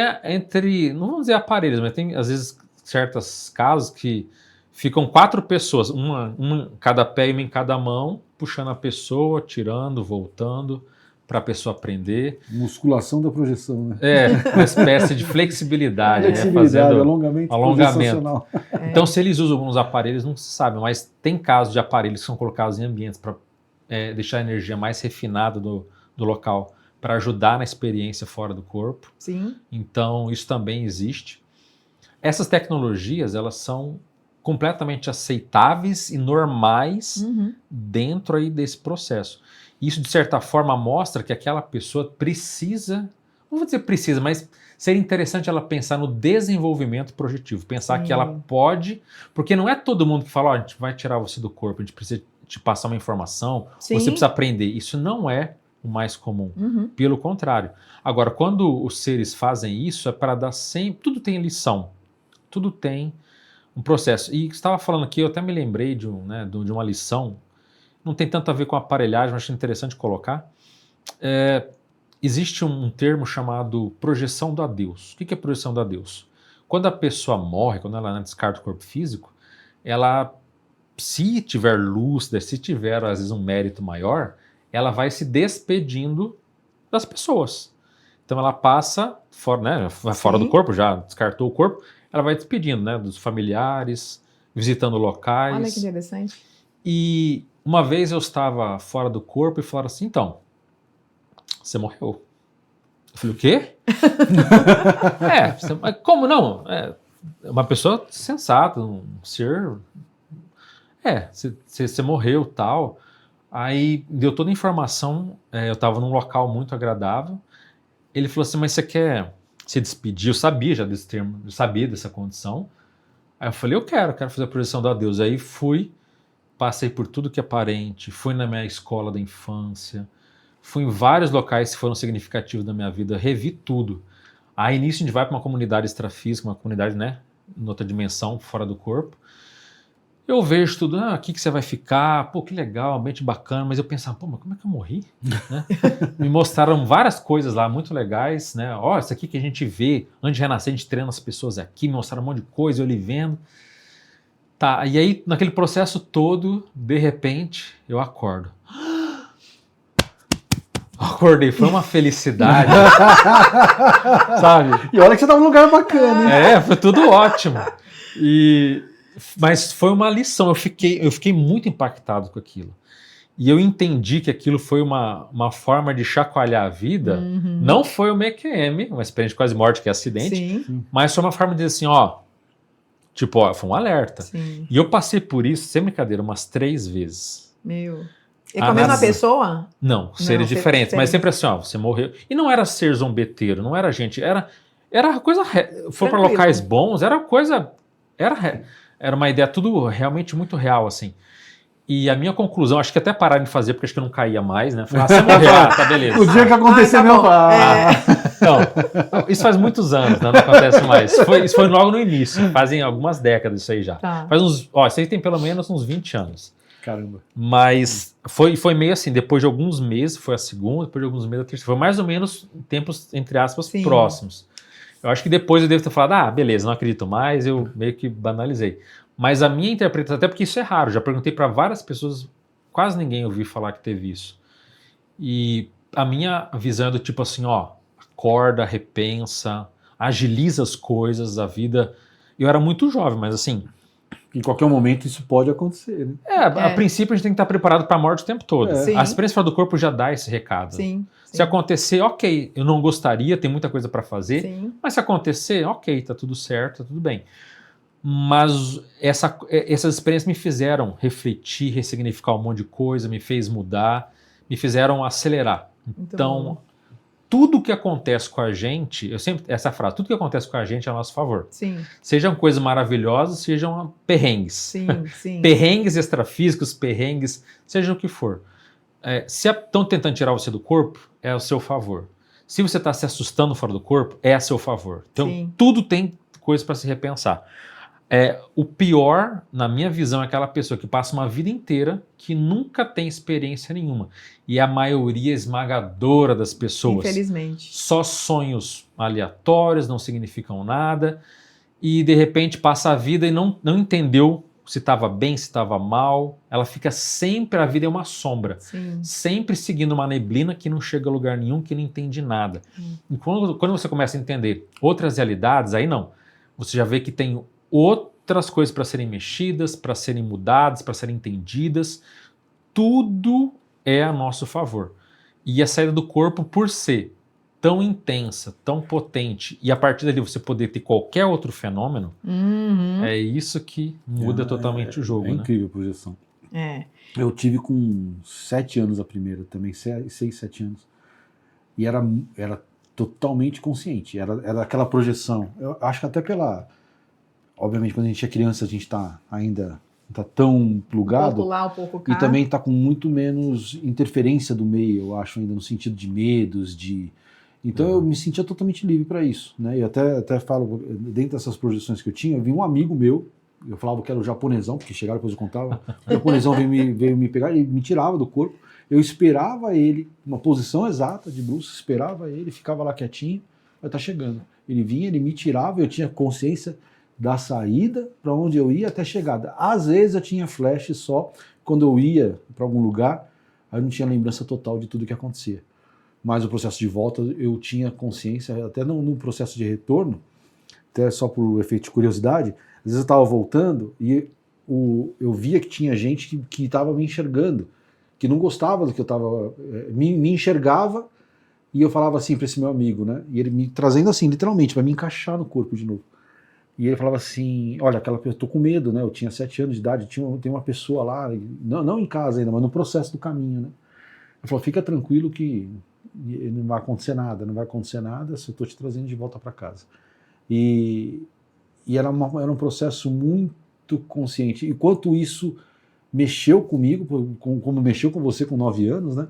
não vamos dizer aparelhos, mas tem às vezes certos casos que ficam 4 pessoas, uma em cada pé e uma em cada mão, puxando a pessoa, tirando, voltando, para a pessoa aprender. Musculação da projeção, né? Uma espécie de flexibilidade. Flexibilidade, né? alongamento. Então, se eles usam alguns aparelhos, não se sabe, mas tem casos de aparelhos que são colocados em ambientes para deixar a energia mais refinada do local, para ajudar na experiência fora do corpo. Sim. Então, isso também existe. Essas tecnologias, elas são completamente aceitáveis e normais dentro aí desse processo. Isso, de certa forma, mostra que aquela pessoa precisa, não vou dizer precisa, mas seria interessante ela pensar no desenvolvimento projetivo, pensar que ela pode, porque não é todo mundo que fala, a gente vai tirar você do corpo, a gente precisa te passar uma informação, você precisa aprender. Isso não é o mais comum, pelo contrário. Agora, quando os seres fazem isso, é para dar sempre, tudo tem lição, tudo tem um processo. E estava falando aqui, eu até me lembrei de uma lição, não tem tanto a ver com aparelhagem, mas acho interessante colocar. Existe um termo chamado projeção do adeus. O que é projeção do adeus? Quando a pessoa morre, quando ela descarta o corpo físico, ela, se tiver lúcida, se tiver às vezes um mérito maior, ela vai se despedindo das pessoas. Então ela passa fora, né, fora do corpo, já descartou o corpo, ela vai despedindo, né, dos familiares, visitando locais. Olha que interessante. E uma vez eu estava fora do corpo e falaram assim, então, você morreu. Eu falei, o quê? Como não? Uma pessoa sensata, um ser... Você morreu, tal. Aí deu toda a informação, eu estava num local muito agradável. Ele falou assim, mas você quer se despedir? Eu sabia já desse termo, eu sabia dessa condição. Aí eu falei, eu quero fazer a projeção do adeus. Aí fui, passei por tudo que é parente, fui na minha escola da infância, fui em vários locais que foram significativos da minha vida, revi tudo. Aí nisso a gente vai para uma comunidade extrafísica, uma comunidade, né, em outra dimensão, fora do corpo. Eu vejo tudo, aqui que você vai ficar, pô, que legal, ambiente bacana, mas eu pensava, pô, mas como é que eu morri? Né? Me mostraram várias coisas lá, muito legais, né? Ó, isso aqui que a gente vê, antes de renascer, a gente treina as pessoas aqui, me mostraram um monte de coisa, eu ali vendo. Tá, e aí, naquele processo todo, de repente, eu acordo. Acordei, foi uma felicidade, sabe? E olha que você estava num lugar bacana, hein? Foi tudo ótimo. Mas foi uma lição, eu fiquei muito impactado com aquilo. E eu entendi que aquilo foi uma forma de chacoalhar a vida. Não foi uma EQM, uma experiência de quase morte, que é acidente, mas foi uma forma de dizer assim, foi um alerta. Sim. E eu passei por isso, sem brincadeira, umas 3 vezes. Meu... E com a mesma pessoa? Não, seres diferentes, mas sempre assim, você morreu. E não era ser zombeteiro, não era gente, era coisa... Foi para locais bons, era coisa... Era uma ideia tudo realmente muito real, assim. E a minha conclusão, acho que até pararam de fazer, porque acho que eu não caía mais, né? Falar, você morreu, tá beleza. O dia que aconteceu, meu pai. Não, isso faz muitos anos, né? Não acontece mais. Isso foi logo no início, fazem algumas décadas isso aí já. Tá. Isso aí tem pelo menos uns 20 anos. Caramba. Mas foi meio assim, depois de alguns meses, foi a segunda, depois de alguns meses a terceira. Foi mais ou menos tempos, entre aspas, próximos. Eu acho que depois eu devo ter falado, beleza, não acredito mais, eu meio que banalizei. Mas a minha interpretação, até porque isso é raro, já perguntei para várias pessoas, quase ninguém ouviu falar que teve isso. E a minha visão é do tipo assim, acorda, repensa, agiliza as coisas, a vida. Eu era muito jovem, mas assim... Em qualquer momento isso pode acontecer, né? A princípio a gente tem que estar preparado para a morte o tempo todo. Sim. A experiência fora do corpo já dá esse recado. Sim. Se acontecer, ok, eu não gostaria, tem muita coisa para fazer, mas se acontecer, ok, tá tudo certo, tá tudo bem. Mas essas experiências me fizeram refletir, ressignificar um monte de coisa, me fez mudar, me fizeram acelerar. Então, tudo que acontece com a gente, eu sempre, essa frase, tudo que acontece com a gente é a nosso favor. Sim. Sejam coisas maravilhosas, sejam perrengues. Sim, sim. Perrengues extrafísicos, perrengues, seja o que for. Se estão tentando tirar você do corpo, é ao seu favor. Se você está se assustando fora do corpo, é a seu favor. Então, Sim. tudo tem coisa para se repensar. O pior, na minha visão, é aquela pessoa que passa uma vida inteira que nunca tem experiência nenhuma. E a maioria esmagadora das pessoas. Infelizmente. Só sonhos aleatórios, não significam nada. E, de repente, passa a vida e não entendeu se estava bem, se estava mal. Ela fica sempre, a vida é uma sombra. Sim. Sempre seguindo uma neblina que não chega a lugar nenhum, que não entende nada. E quando você começa a entender outras realidades, aí não. Você já vê que tem outras coisas para serem mexidas, para serem mudadas, para serem entendidas. Tudo é a nosso favor. E a saída do corpo, por ser tão intensa, tão potente, e a partir dali você poder ter qualquer outro fenômeno, é isso que muda totalmente o jogo. É incrível a projeção. Eu tive com 7 anos a primeira, também 6, 7 anos. E era totalmente consciente, era aquela projeção. Eu acho que até obviamente, quando a gente é criança, a gente está ainda tá tão plugado. Um pouco lá, um pouco cá. E também está com muito menos interferência do meio, eu acho, ainda no sentido de medos, Então eu me sentia totalmente livre para isso, né? E até falo, dentro dessas projeções que eu tinha, eu vi um amigo meu, eu falava que era o japonesão, porque chegava depois eu contava, o japonesão veio me pegar e me tirava do corpo. Eu esperava ele, uma posição exata de bruços, esperava ele, ficava lá quietinho, vai estar chegando. Ele vinha, ele me tirava, eu tinha consciência da saída para onde eu ia até a chegada. Às vezes eu tinha flash só quando eu ia para algum lugar, aí eu não tinha lembrança total de tudo que acontecia. Mas o processo de volta eu tinha consciência, até no processo de retorno, até só por efeito de curiosidade, às vezes eu estava voltando e eu via que tinha gente que estava me enxergando, que não gostava do que eu estava, me enxergava, e eu falava assim para esse meu amigo, né? E ele me trazendo assim, literalmente, para me encaixar no corpo de novo. E ele falava assim, olha, eu tô com medo, né? Eu tinha 7 anos de idade, tem uma pessoa lá, não em casa ainda, mas no processo do caminho, né? Ele falou, fica tranquilo que não vai acontecer nada, se eu tô te trazendo de volta para casa. E era um processo muito consciente. E quanto isso mexeu comigo, como mexeu com você com 9 anos, né?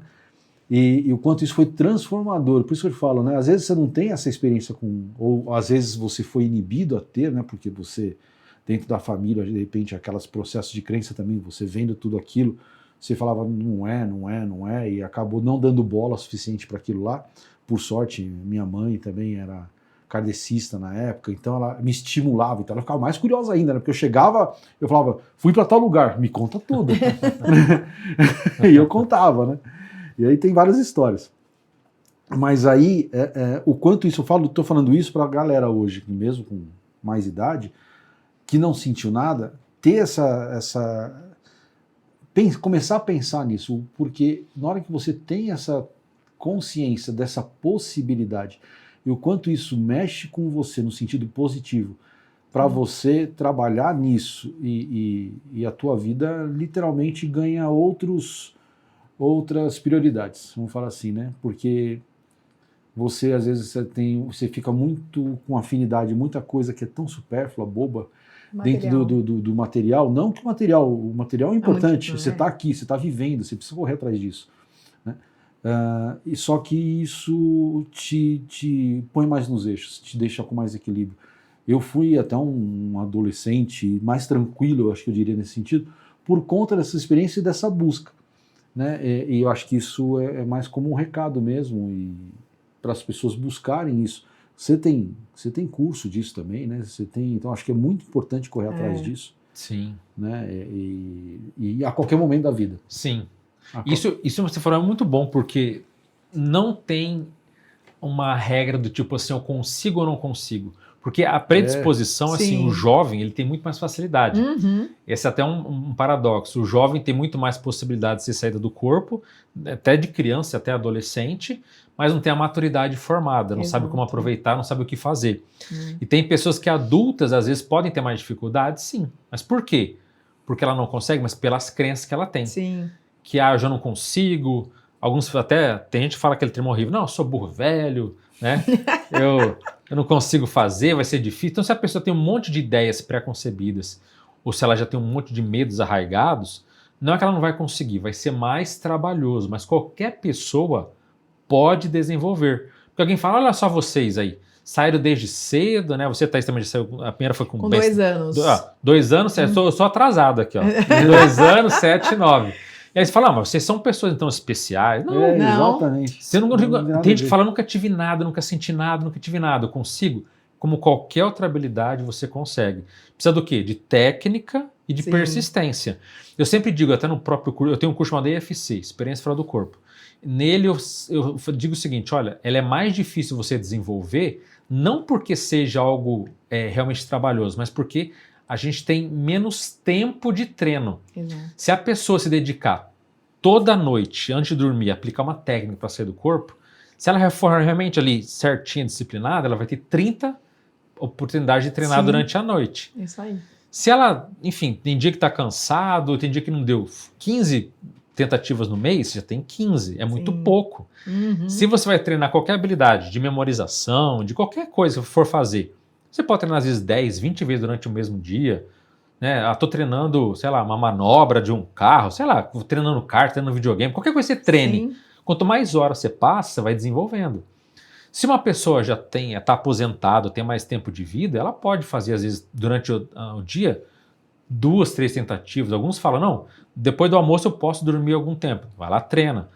E o quanto isso foi transformador. Por isso que eu falo, né? Às vezes você não tem essa experiência ou às vezes você foi inibido a ter, né? Porque você, dentro da família, de repente, aqueles processos de crença também, você vendo tudo aquilo, você falava não é, e acabou não dando bola suficiente para aquilo lá. Por sorte, minha mãe também era kardecista na época, então ela me estimulava, então ela ficava mais curiosa ainda, né? Porque eu chegava, eu falava, fui para tal lugar, me conta tudo. E eu contava, né? E aí tem várias histórias. Mas aí, o quanto isso, estou falando isso para a galera hoje, mesmo com mais idade, que não sentiu nada, ter começar a pensar nisso, porque na hora que você tem essa consciência dessa possibilidade, e o quanto isso mexe com você no sentido positivo, para você trabalhar nisso, e a tua vida literalmente ganha outras prioridades, vamos falar assim, né? Porque você, às vezes, você fica muito com afinidade, muita coisa que é tão supérflua, boba, dentro do material. Não que o material é importante, você está aqui, você está vivendo, você precisa correr atrás disso, né? E só que isso te põe mais nos eixos, te deixa com mais equilíbrio. Eu fui até um adolescente mais tranquilo, eu acho que eu diria nesse sentido, por conta dessa experiência e dessa busca. Né? E eu acho que isso é mais como um recado mesmo, e para as pessoas buscarem isso. Você tem curso disso também, né? Então acho que é muito importante correr atrás disso. Sim. Né? E a qualquer momento da vida. Sim. Isso você falou é muito bom, porque não tem uma regra do tipo assim, eu consigo ou não consigo. Porque a predisposição, assim, o jovem, ele tem muito mais facilidade. Esse é até um paradoxo. O jovem tem muito mais possibilidade de ser saída do corpo, até de criança, até adolescente, mas não tem a maturidade formada, não sabe como aproveitar, não sabe o que fazer. E tem pessoas que adultas, às vezes, podem ter mais dificuldade, sim. Mas por quê? Porque ela não consegue, mas pelas crenças que ela tem. Sim. Que, eu já não consigo, Alguns até, tem gente que fala aquele termo horrível, não, eu sou burro velho, né? Eu não consigo fazer, vai ser difícil. Então, se a pessoa tem um monte de ideias pré-concebidas, ou se ela já tem um monte de medos arraigados, não é que ela não vai conseguir, vai ser mais trabalhoso, mas qualquer pessoa pode desenvolver. Porque alguém fala, olha só vocês aí, saíram desde cedo, né? Você, Thaís, também já saiu, a primeira foi com 2 anos. 2 anos, eu sou atrasado aqui, ó. 2 anos, 7, 9. E aí você fala, mas vocês são pessoas então especiais. Não, não. Exatamente. Você não, tem gente que fala, nunca tive nada, nunca senti nada, nunca tive nada. Eu consigo? Como qualquer outra habilidade, você consegue. Precisa do quê? De técnica e de persistência. Eu sempre digo, até no próprio curso, eu tenho um curso chamado EFC, Experiência Fora do Corpo. Nele eu digo o seguinte, olha, ela é mais difícil você desenvolver, não porque seja algo realmente trabalhoso, mas porque a gente tem menos tempo de treino. Exato. Se a pessoa se dedicar toda noite, antes de dormir, aplicar uma técnica para sair do corpo, se ela for realmente ali certinha, disciplinada, ela vai ter 30 oportunidades de treinar durante a noite. Isso aí. Se ela, enfim, tem dia que está cansado, tem dia que não deu 15 tentativas no mês, já tem 15, é muito pouco. Se você vai treinar qualquer habilidade de memorização, de qualquer coisa que for fazer, você pode treinar às vezes 10, 20 vezes durante o mesmo dia, né? Tô treinando, sei lá, uma manobra de um carro, sei lá, treinando kart, treinando videogame, qualquer coisa que você treine. Sim. Quanto mais horas você passa, você vai desenvolvendo. Se uma pessoa já está aposentada, tem mais tempo de vida, ela pode fazer, às vezes, durante o dia, 2, 3 tentativas. Alguns falam, não, depois do almoço eu posso dormir algum tempo. Vai lá, treina.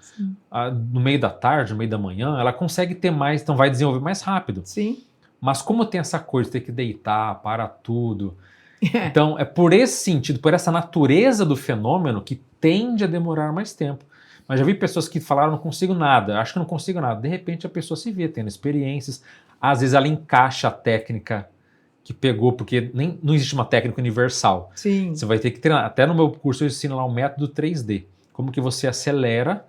No meio da tarde, no meio da manhã, ela consegue ter mais, então vai desenvolver mais rápido. Sim. Mas como tem essa coisa de ter que deitar, para tudo. Então, é por esse sentido, por essa natureza do fenômeno que tende a demorar mais tempo. Mas já vi pessoas que falaram, não consigo nada, acho que não consigo nada. De repente a pessoa se vê tendo experiências, às vezes ela encaixa a técnica que pegou, porque não existe uma técnica universal. Sim. Você vai ter que treinar. Até no meu curso eu ensino lá um método 3D. Como que você acelera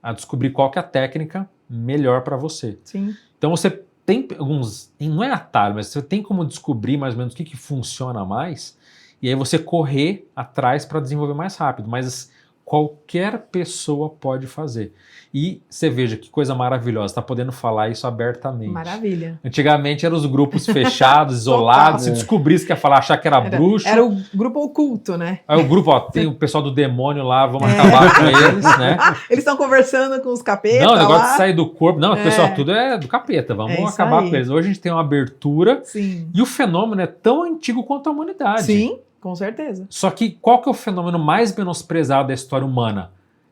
a descobrir qual que é a técnica melhor para você. Sim. Então você tem alguns, não é atalho, mas você tem como descobrir mais ou menos o que funciona mais, e aí você correr atrás para desenvolver mais rápido. Mas qualquer pessoa pode fazer. E você veja que coisa maravilhosa, está podendo falar isso abertamente. Maravilha. Antigamente eram os grupos fechados, isolados, se descobrisse que ia falar, achar que era bruxo. Era o grupo oculto, né? Aí o grupo, tem o pessoal do demônio lá, vamos acabar com eles, né? Eles estão conversando com os capetas. Não, o negócio lá. de sair do corpo. Não, o pessoal, tudo é do capeta, vamos acabar com eles. Hoje a gente tem uma abertura. Sim. E o fenômeno é tão antigo quanto a humanidade. Sim, com certeza. Só que qual que é o fenômeno mais menosprezado da história humana?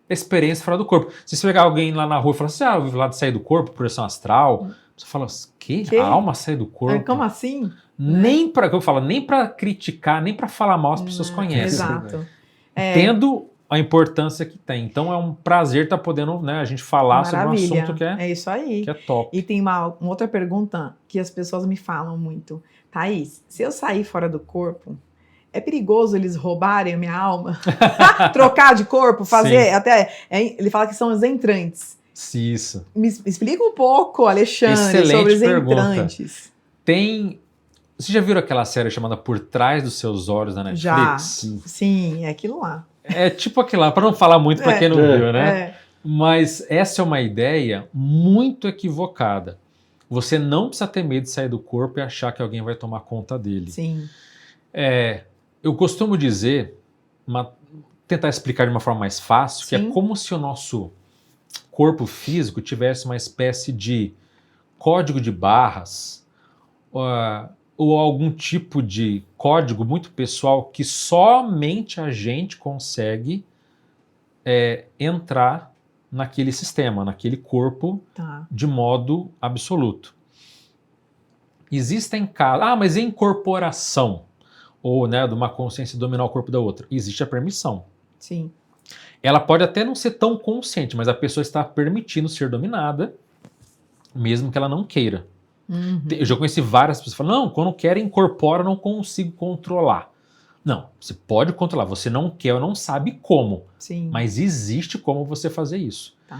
Experiência fora do corpo. Se você pegar alguém lá na rua e falar assim, eu ouvi lá de sair do corpo, projeção astral, você fala, que? A alma sair do corpo? Como assim? Nem para, eu falo, nem para criticar, nem para falar mal as pessoas conhecem. Exato. Tendo a importância que tem. Então é um prazer estar podendo, né, a gente falar sobre um assunto que é isso aí. Que é top. E tem uma outra pergunta que as pessoas me falam muito. Thaís, se eu sair fora do corpo, é perigoso eles roubarem a minha alma? Trocar de corpo, fazer até... ele fala que são os entrantes. Isso. Me explica um pouco, Alexandre, excelente sobre os pergunta. entrantes. Vocês já viram aquela série chamada Por Trás dos Seus Olhos na Netflix? Já, sim, é aquilo lá. É tipo aquilo lá, para não falar muito para quem não viu, né? É. Mas essa é uma ideia muito equivocada. Você não precisa ter medo de sair do corpo e achar que alguém vai tomar conta dele. Sim. Eu costumo dizer, tentar explicar de uma forma mais fácil, que é como se o nosso corpo físico tivesse uma espécie de código de barras ou algum tipo de código muito pessoal que somente a gente consegue entrar naquele sistema, naquele corpo de modo absoluto. Existem casos... mas e incorporação? Ou, né, de uma consciência dominar o corpo da outra. Existe a permissão. Sim. Ela pode até não ser tão consciente, mas a pessoa está permitindo ser dominada, mesmo que ela não queira. Uhum. Eu já conheci várias pessoas que falam, não, quando quer incorpora, não consigo controlar. Não, você pode controlar, você não quer ou não sabe como. Sim. Mas existe como você fazer isso. Tá.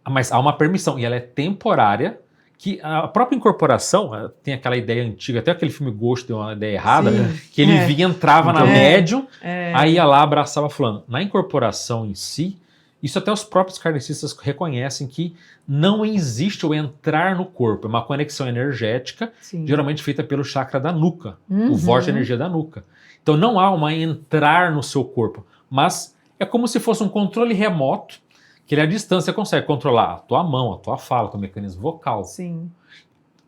Mas há uma permissão, e ela é temporária, que a própria incorporação, tem aquela ideia antiga, até aquele filme Ghost deu uma ideia errada, que ele vinha, entrava na médium, aí ia lá, abraçava fulano. Na incorporação em si, Isso até os próprios kardecistas reconhecem que não existe o entrar no corpo. É uma conexão energética, Sim. geralmente feita pelo chakra da nuca, Uhum. o vórtice de energia da nuca. Então não há uma entrar no seu corpo, mas é como se fosse um controle remoto, que ele à distância consegue controlar a tua mão, a tua fala, o teu mecanismo vocal, Sim.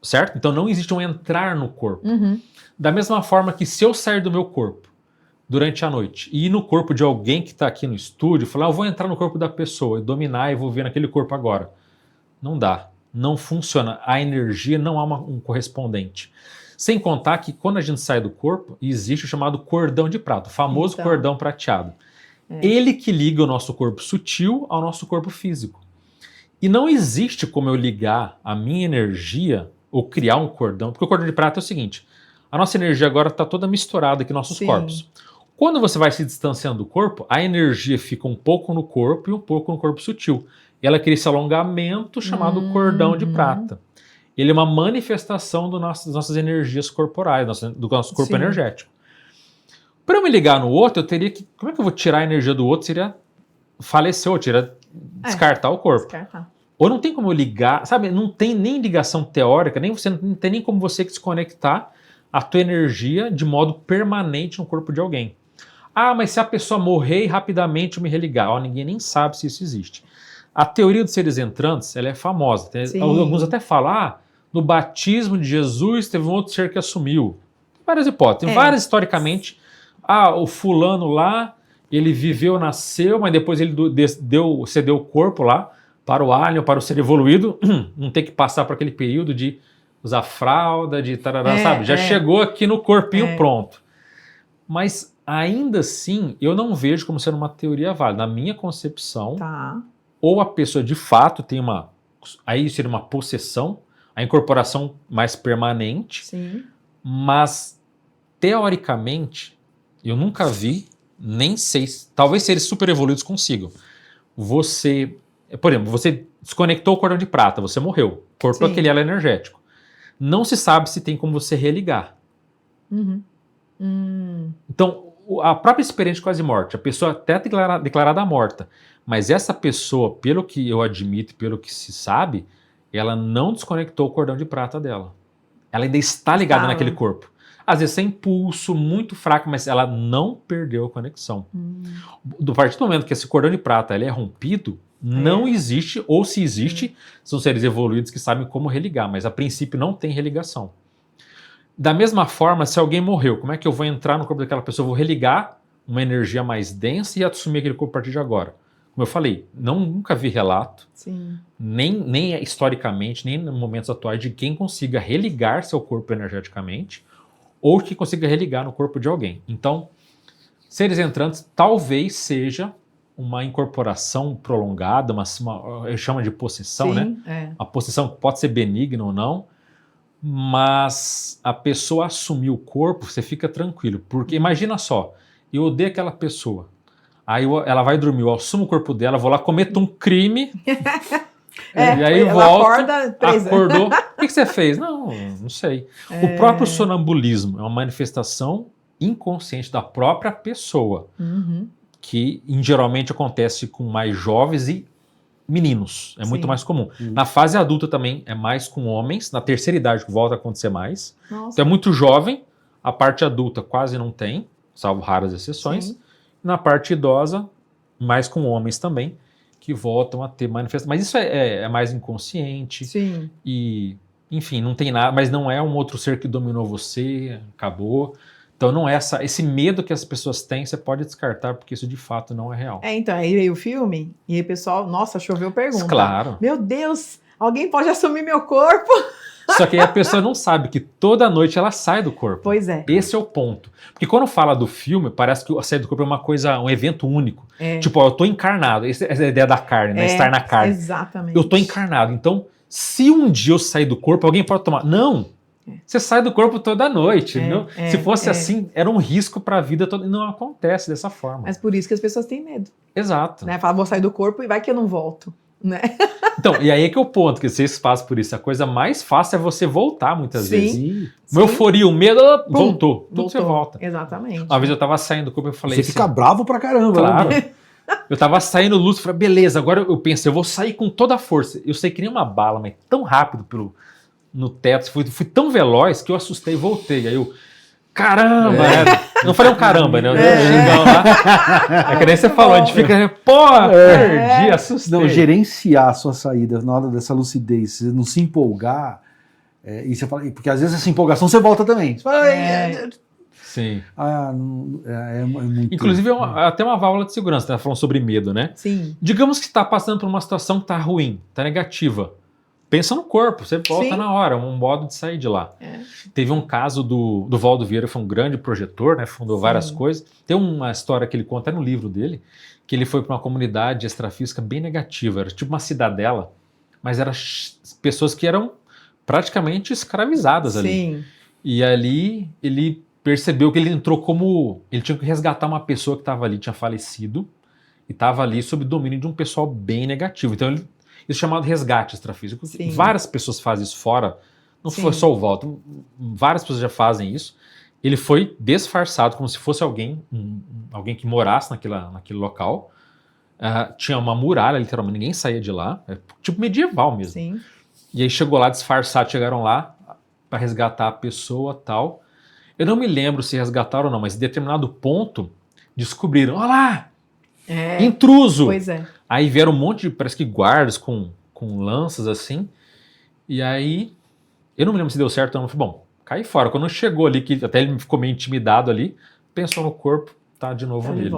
certo? Então não existe um entrar no corpo. Uhum. Da mesma forma que se eu sair do meu corpo durante a noite e ir no corpo de alguém que está aqui no estúdio, falar, eu vou entrar no corpo da pessoa e dominar e vou ver naquele corpo agora. Não dá, não funciona. A energia não há um correspondente. Sem contar que quando a gente sai do corpo, existe o chamado cordão de prata, o famoso Então. cordão prateado. É. Ele que liga o nosso corpo sutil ao nosso corpo físico. E não existe como eu ligar a minha energia ou criar um cordão, porque o cordão de prata é o seguinte, a nossa energia agora está toda misturada aqui nos nossos Sim. corpos. Quando você vai se distanciando do corpo, a energia fica um pouco no corpo e um pouco no corpo sutil. E ela cria esse alongamento chamado cordão de prata. Ele é uma manifestação das nossas energias corporais, do nosso corpo Sim. energético. Para eu me ligar no outro, eu teria que... Como é que eu vou tirar a energia do outro? Seria falecer ou descartar o corpo. Descartar. Ou não tem como eu ligar, sabe? Não tem nem ligação teórica, não tem nem como você desconectar a tua energia de modo permanente no corpo de alguém. Ah, mas se a pessoa morrer e rapidamente eu me religar, ó, ninguém nem sabe se isso existe. A teoria dos seres entrantes, ela é famosa. Sim. Alguns até falam, no batismo de Jesus teve um outro ser que assumiu. Tem várias hipóteses, tem várias historicamente. O fulano lá, ele viveu, nasceu, mas depois ele cedeu o corpo lá para o alien, para o ser evoluído, não ter que passar por aquele período de usar fralda, de tarará, sabe? Já chegou aqui no corpinho pronto. Mas ainda assim, eu não vejo como sendo uma teoria válida. Na minha concepção, ou a pessoa de fato tem aí seria uma possessão, a incorporação mais permanente, Sim. mas teoricamente, eu nunca vi, nem sei, talvez seres super evoluídos consigam. Você, por exemplo, você desconectou o cordão de prata, você morreu, cortou aquele elo energético. Não se sabe se tem como você religar. Então, a própria experiência de quase morte, a pessoa até declarada morta, mas essa pessoa, pelo que eu admito, pelo que se sabe, ela não desconectou o cordão de prata dela. Ela ainda está ligada naquele corpo. Às vezes é impulso, muito fraco, mas ela não perdeu a conexão. Do partir do momento que esse cordão de prata ele é rompido, não existe, ou se existe, são seres evoluídos que sabem como religar, mas a princípio não tem religação. Da mesma forma, se alguém morreu, como é que eu vou entrar no corpo daquela pessoa? Eu vou religar uma energia mais densa e assumir aquele corpo a partir de agora. Como eu falei, nunca vi relato, nem historicamente, nem em momentos atuais, de quem consiga religar seu corpo energeticamente ou que consiga religar no corpo de alguém. Então, seres entrantes talvez seja uma incorporação prolongada, eu chamo de possessão, né? A possessão pode ser benigna ou não, mas a pessoa assumir o corpo, você fica tranquilo. Porque imagina só, eu odeio aquela pessoa, aí ela vai dormir, eu assumo o corpo dela, vou lá, cometo um crime, e aí volto, acordou, o que você fez? Não sei. O próprio sonambulismo é uma manifestação inconsciente da própria pessoa, que geralmente acontece com mais jovens e meninos, é muito mais comum. Na fase adulta também é mais com homens, na terceira idade que volta a acontecer mais. Então é muito jovem, a parte adulta quase não tem, salvo raras exceções. Na parte idosa, mais com homens também, que voltam a ter manifestação. Mas isso é mais inconsciente. E, enfim, não tem nada, mas não é um outro ser que dominou você, acabou. Então não é esse medo que as pessoas têm, você pode descartar, porque isso de fato não é real. Então, aí veio o filme, e aí o pessoal, nossa, choveu pergunta. Claro. Meu Deus, alguém pode assumir meu corpo? Só que aí a pessoa não sabe que toda noite ela sai do corpo. Pois é. Esse é o ponto. Porque quando fala do filme, parece que a saída do corpo é uma coisa, um evento único. Tipo, eu tô encarnado. Essa é a ideia da carne, né? Estar na carne. Exatamente. Eu tô encarnado. Então, se um dia eu sair do corpo, alguém pode tomar. Não! Você sai do corpo toda noite. Se fosse assim, era um risco para a vida toda. Não acontece dessa forma. Mas por isso que as pessoas têm medo. Exato. Né? Fala, vou sair do corpo e vai que eu não volto. Né? Então, e aí é que é o ponto, que vocês passam por isso. A coisa mais fácil é você voltar muitas vezes. Uma euforia, o medo, voltou. Tudo você volta. Exatamente. Uma vez eu tava saindo do corpo e eu falei você fica bravo pra caramba. Claro. Né? Eu tava saindo luz, falei, beleza, agora eu pensei, eu vou sair com toda a força. Eu saí que nem uma bala, mas tão rápido no teto, fui tão veloz que eu assustei e voltei. Aí eu, caramba! Não falei um caramba, né? Eu dei um xingão lá. É que nem você falou, a gente fica, perdi, assustei. Não, gerenciar a sua saída na hora dessa lucidez, você não se empolgar, e você fala, porque às vezes essa empolgação você volta também. Você fala, Sim. É muito... Inclusive, até uma válvula de segurança, tá falando sobre medo, né? Sim. Digamos que está passando por uma situação que está ruim, está negativa. Pensa no corpo, você volta na hora, um modo de sair de lá. Teve um caso do Valdo Vieira, foi um grande projetor, né? Fundou várias coisas. Tem uma história que ele conta no livro dele, que ele foi para uma comunidade extrafísica bem negativa, era tipo uma cidadela, mas eram pessoas que eram praticamente escravizadas ali. Sim. E ali ele percebeu que ele entrou ele tinha que resgatar uma pessoa que estava ali, tinha falecido, e estava ali sob domínio de um pessoal bem negativo. Então, isso é chamado resgate extrafísico. Sim. Várias pessoas fazem isso fora, não foi só o Walter, várias pessoas já fazem isso. Ele foi disfarçado como se fosse alguém que morasse naquele local. Tinha uma muralha, literalmente, ninguém saía de lá, tipo medieval mesmo. Sim. E aí chegou lá disfarçado, chegaram lá para resgatar a pessoa e tal. Eu não me lembro se resgataram ou não, mas em determinado ponto descobriram, olha lá, intruso. Pois é. Aí vieram um monte de, parece que guardas com lanças assim, e aí, eu não me lembro se deu certo ou não, falei, bom, cai fora. Quando chegou ali, que até ele ficou meio intimidado ali, pensou no corpo, tá de novo nele.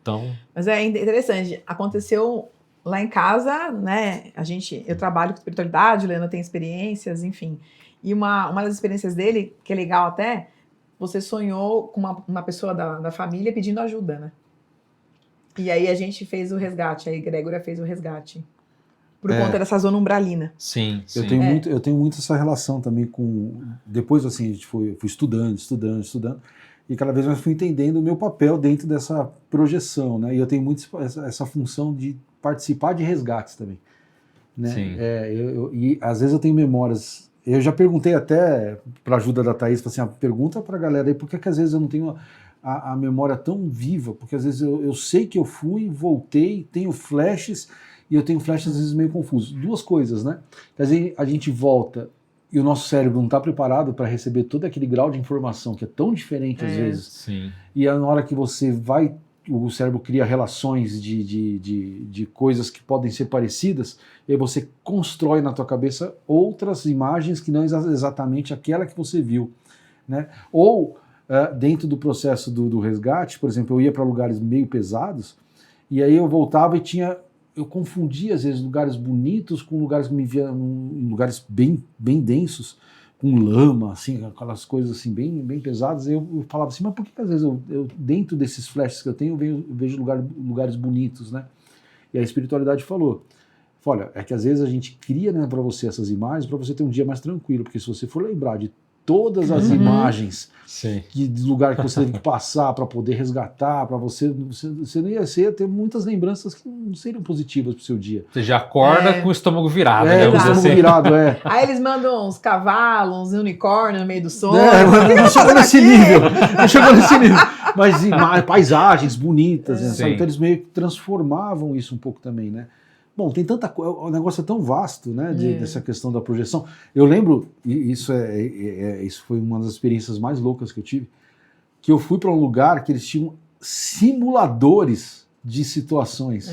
Então... Mas é interessante, aconteceu lá em casa, né, eu trabalho com espiritualidade, o Leandro tem experiências, enfim, e uma das experiências dele, que é legal até, você sonhou com uma pessoa da família pedindo ajuda, né? E aí a gente fez o resgate, a Egrégora fez o resgate. Por conta dessa zona umbralina. Sim. Eu tenho muito essa relação também com... Depois, assim, a gente fui estudando, e cada vez mais fui entendendo o meu papel dentro dessa projeção, né? E eu tenho muito essa função de participar de resgates também. Né? Sim. E às vezes eu tenho memórias... Eu já perguntei até, para ajuda da Thaís, assim, pergunta para a galera aí, por que às vezes eu não tenho a memória tão viva? Porque às vezes eu sei que eu fui, voltei, tenho flashes, e eu tenho flashes às vezes meio confusos. Duas coisas, né? Às vezes a gente volta e o nosso cérebro não está preparado para receber todo aquele grau de informação que é tão diferente às vezes. Sim. E na hora que você vai, o cérebro cria relações de coisas que podem ser parecidas, e aí você constrói na tua cabeça outras imagens que não exatamente aquela que você viu, né? Ou dentro do processo do resgate, por exemplo, eu ia para lugares meio pesados, e aí eu voltava e eu confundia às vezes lugares bonitos com lugares que me via em lugares bem lugares com lama, assim, aquelas coisas assim bem pesadas. Eu falava assim, mas por que às vezes eu dentro desses flashes que eu tenho, eu vejo lugares bonitos, né? E a espiritualidade falou, olha, é que às vezes a gente cria, né, para você essas imagens para você ter um dia mais tranquilo, porque se você for lembrar de todas as imagens do lugar que você teve que passar para poder resgatar, para você não ia ter muitas lembranças que não seriam positivas para o seu dia. Você já acorda com o estômago virado. Com o estômago virado, Aí eles mandam uns cavalos, uns unicórnios no meio do sonho. Não chegou nesse nível. Mas paisagens bonitas, né, sabe? Então eles meio que transformavam isso um pouco também, né? Bom, tem tanta coisa, o negócio é tão vasto, né, dessa questão da projeção. Eu lembro, e isso foi uma das experiências mais loucas que eu tive, que eu fui para um lugar que eles tinham simuladores de situações.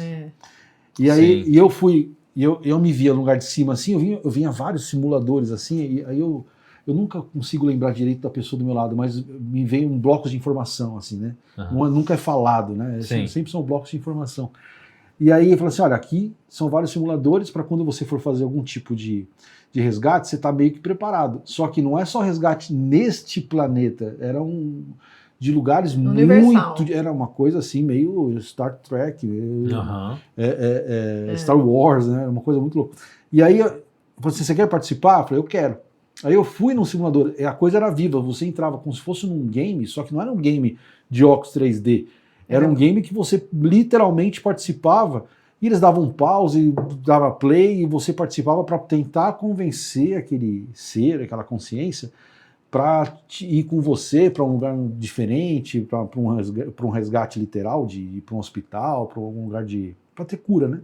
E aí eu fui, eu me via no lugar de cima assim, eu vinha vários simuladores assim, e aí eu nunca consigo lembrar direito da pessoa do meu lado, mas me veio um bloco de informação assim, né? Nunca é falado, né? Sempre são blocos de informação. E aí eu falei assim, olha, aqui são vários simuladores para quando você for fazer algum tipo de resgate, você está meio que preparado. Só que não é só resgate neste planeta, eram de lugares universal. Era uma coisa assim, meio Star Trek, Star Wars, né? Era uma coisa muito louca. E aí, eu falei assim, você quer participar? Eu falei, eu quero. Aí eu fui num simulador, a coisa era viva, você entrava como se fosse num game, só que não era um game de óculos 3D. Era um game que você literalmente participava, e eles davam pause, dava play, e você participava para tentar convencer aquele ser, aquela consciência, para ir com você para um lugar diferente, para um resgate literal, de ir para um hospital, para um lugar para ter cura, né?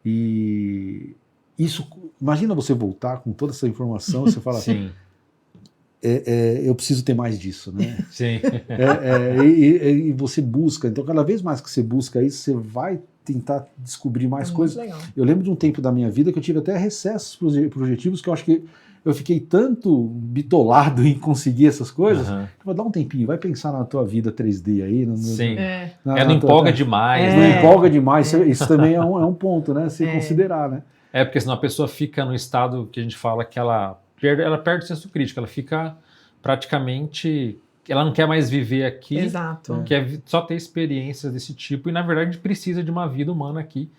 E isso, imagina você voltar com toda essa informação e você fala, Sim. Eu preciso ter mais disso, né? Sim. E você busca, então cada vez mais que você busca isso, você vai tentar descobrir mais coisas. Legal. Eu lembro de um tempo da minha vida que eu tive até recessos projetivos, que eu acho que eu fiquei tanto bitolado em conseguir essas coisas, que eu vou dar um tempinho, vai pensar na tua vida 3D aí. Sim. Não empolga demais. Não empolga demais, isso também é um ponto, né? Se considerar, né? Porque senão a pessoa fica no estado que a gente fala que ela perde o senso crítico, ela fica praticamente... Ela não quer mais viver aqui, Exato. Quer só ter experiências desse tipo e, na verdade, precisa de uma vida humana aqui,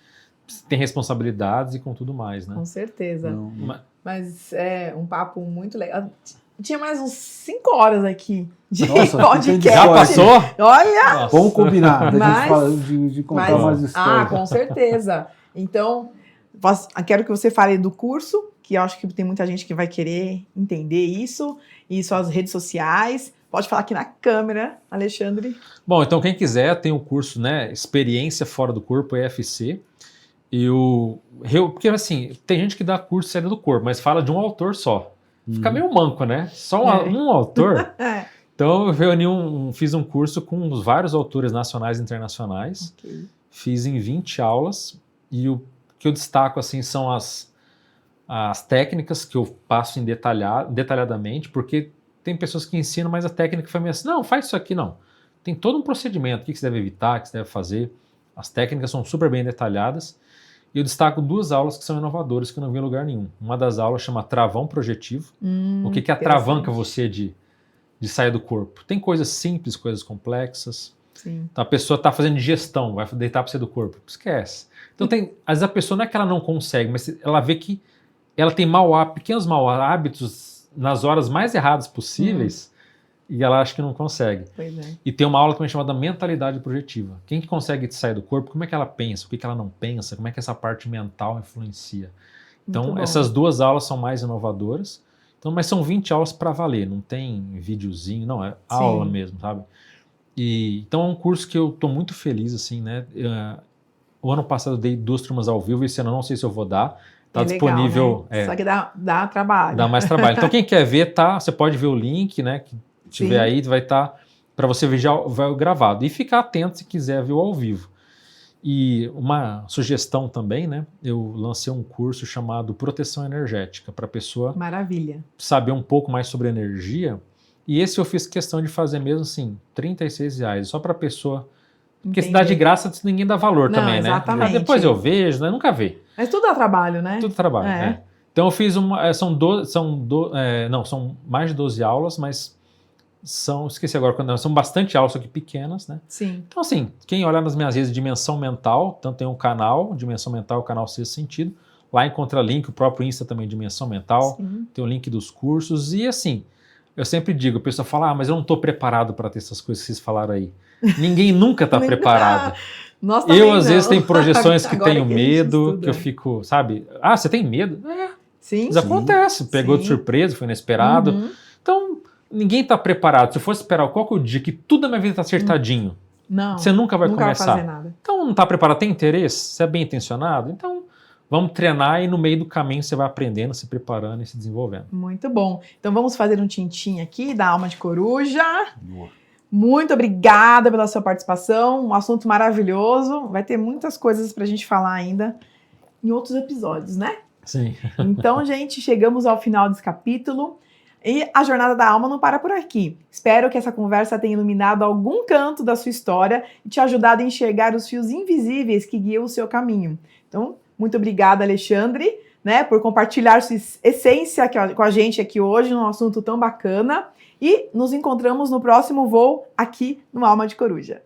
tem responsabilidades e com tudo mais, né? Com certeza. Não. Mas é um papo muito legal. Tinha mais uns 5 horas aqui de Nossa, podcast. Já passou? Olha! Nossa. Vamos combinar, Mas- de contar mais histórias. Com certeza. Então, quero que você fale do curso, que eu acho que tem muita gente que vai querer entender isso, e suas redes sociais. Pode falar aqui na câmera, Alexandre. Bom, então quem quiser tem o curso, né, Experiência Fora do Corpo, EFC. Porque assim, tem gente que dá curso de saída do corpo, mas fala de um autor só. Fica meio manco, né? Só um autor. Então eu fiz um curso com vários autores nacionais e internacionais. Okay. Fiz em 20 aulas e o que eu destaco assim são as técnicas que eu passo detalhadamente, porque tem pessoas que ensinam, mas a técnica foi meio assim, não, faz isso aqui, não. Tem todo um procedimento, o que você deve evitar, o que você deve fazer. As técnicas são super bem detalhadas. E eu destaco 2 aulas que são inovadoras, que eu não vi em lugar nenhum. Uma das aulas chama Travão Projetivo. O que atravanca você de sair do corpo? Tem coisas simples, coisas complexas. Sim. Então a pessoa está fazendo digestão, vai deitar para sair do corpo. Esquece. Então às vezes a pessoa não é que ela não consegue, mas ela vê que ela tem pequenos mau hábitos nas horas mais erradas possíveis e ela acha que não consegue. Pois é. E tem uma aula também chamada mentalidade projetiva. Quem que consegue sair do corpo, como é que ela pensa, o que ela não pensa, como é que essa parte mental influencia. Então, essas 2 aulas são mais inovadoras, mas são 20 aulas para valer, não tem videozinho, não, é aula mesmo, sabe? Então é um curso que eu estou muito feliz, assim, né? O ano passado eu dei 2 turmas ao vivo, esse ano eu não sei se eu vou dar. Está disponível. Legal, né? Só que dá trabalho. Dá mais trabalho. Então quem quer ver, você pode ver o link, né? Que tiver aí, vai estar para você ver já vai gravado. E ficar atento se quiser ver o ao vivo. E uma sugestão também, né? Eu lancei um curso chamado Proteção Energética, para a pessoa saber um pouco mais sobre energia. E esse eu fiz questão de fazer mesmo assim, R$36, só para a pessoa. Porque se dá de graça, ninguém dá valor também, exatamente. né? Depois eu vejo, né? Nunca vê. Mas tudo dá trabalho, né? Tudo trabalho, né? Então eu fiz são mais de 12 aulas, mas esqueci agora, são bastante aulas, só que pequenas, né? Sim. Então assim, quem olhar nas minhas redes Dimensão Mental, tanto tem um canal, Dimensão Mental, o canal Sexto Sentido, lá encontra link, o próprio Insta também, Dimensão Mental, tem o link dos cursos, e assim, eu sempre digo, a pessoa fala, mas eu não estou preparado para ter essas coisas que vocês falaram aí. Ninguém nunca está preparado. Eu, às vezes, tenho projeções que tenho medo, que eu fico, sabe? Você tem medo? Sim. Isso acontece. Pegou de surpresa, foi inesperado. Então, ninguém está preparado. Se eu fosse esperar qual que é o dia que tudo na minha vida está acertadinho, você nunca vai começar. Vai fazer nada. Então, não está preparado, tem interesse? Você é bem intencionado? Então, vamos treinar e no meio do caminho você vai aprendendo, se preparando e se desenvolvendo. Muito bom. Então, vamos fazer um tintim aqui da Alma de Coruja. Boa. Muito obrigada pela sua participação, um assunto maravilhoso. Vai ter muitas coisas para a gente falar ainda em outros episódios, né? Sim. Então, gente, chegamos ao final desse capítulo e a Jornada da Alma não para por aqui. Espero que essa conversa tenha iluminado algum canto da sua história e te ajudado a enxergar os fios invisíveis que guiam o seu caminho. Então, muito obrigada, Alexandre, né, por compartilhar sua essência com a gente aqui hoje num assunto tão bacana. E nos encontramos no próximo voo aqui no Alma de Coruja.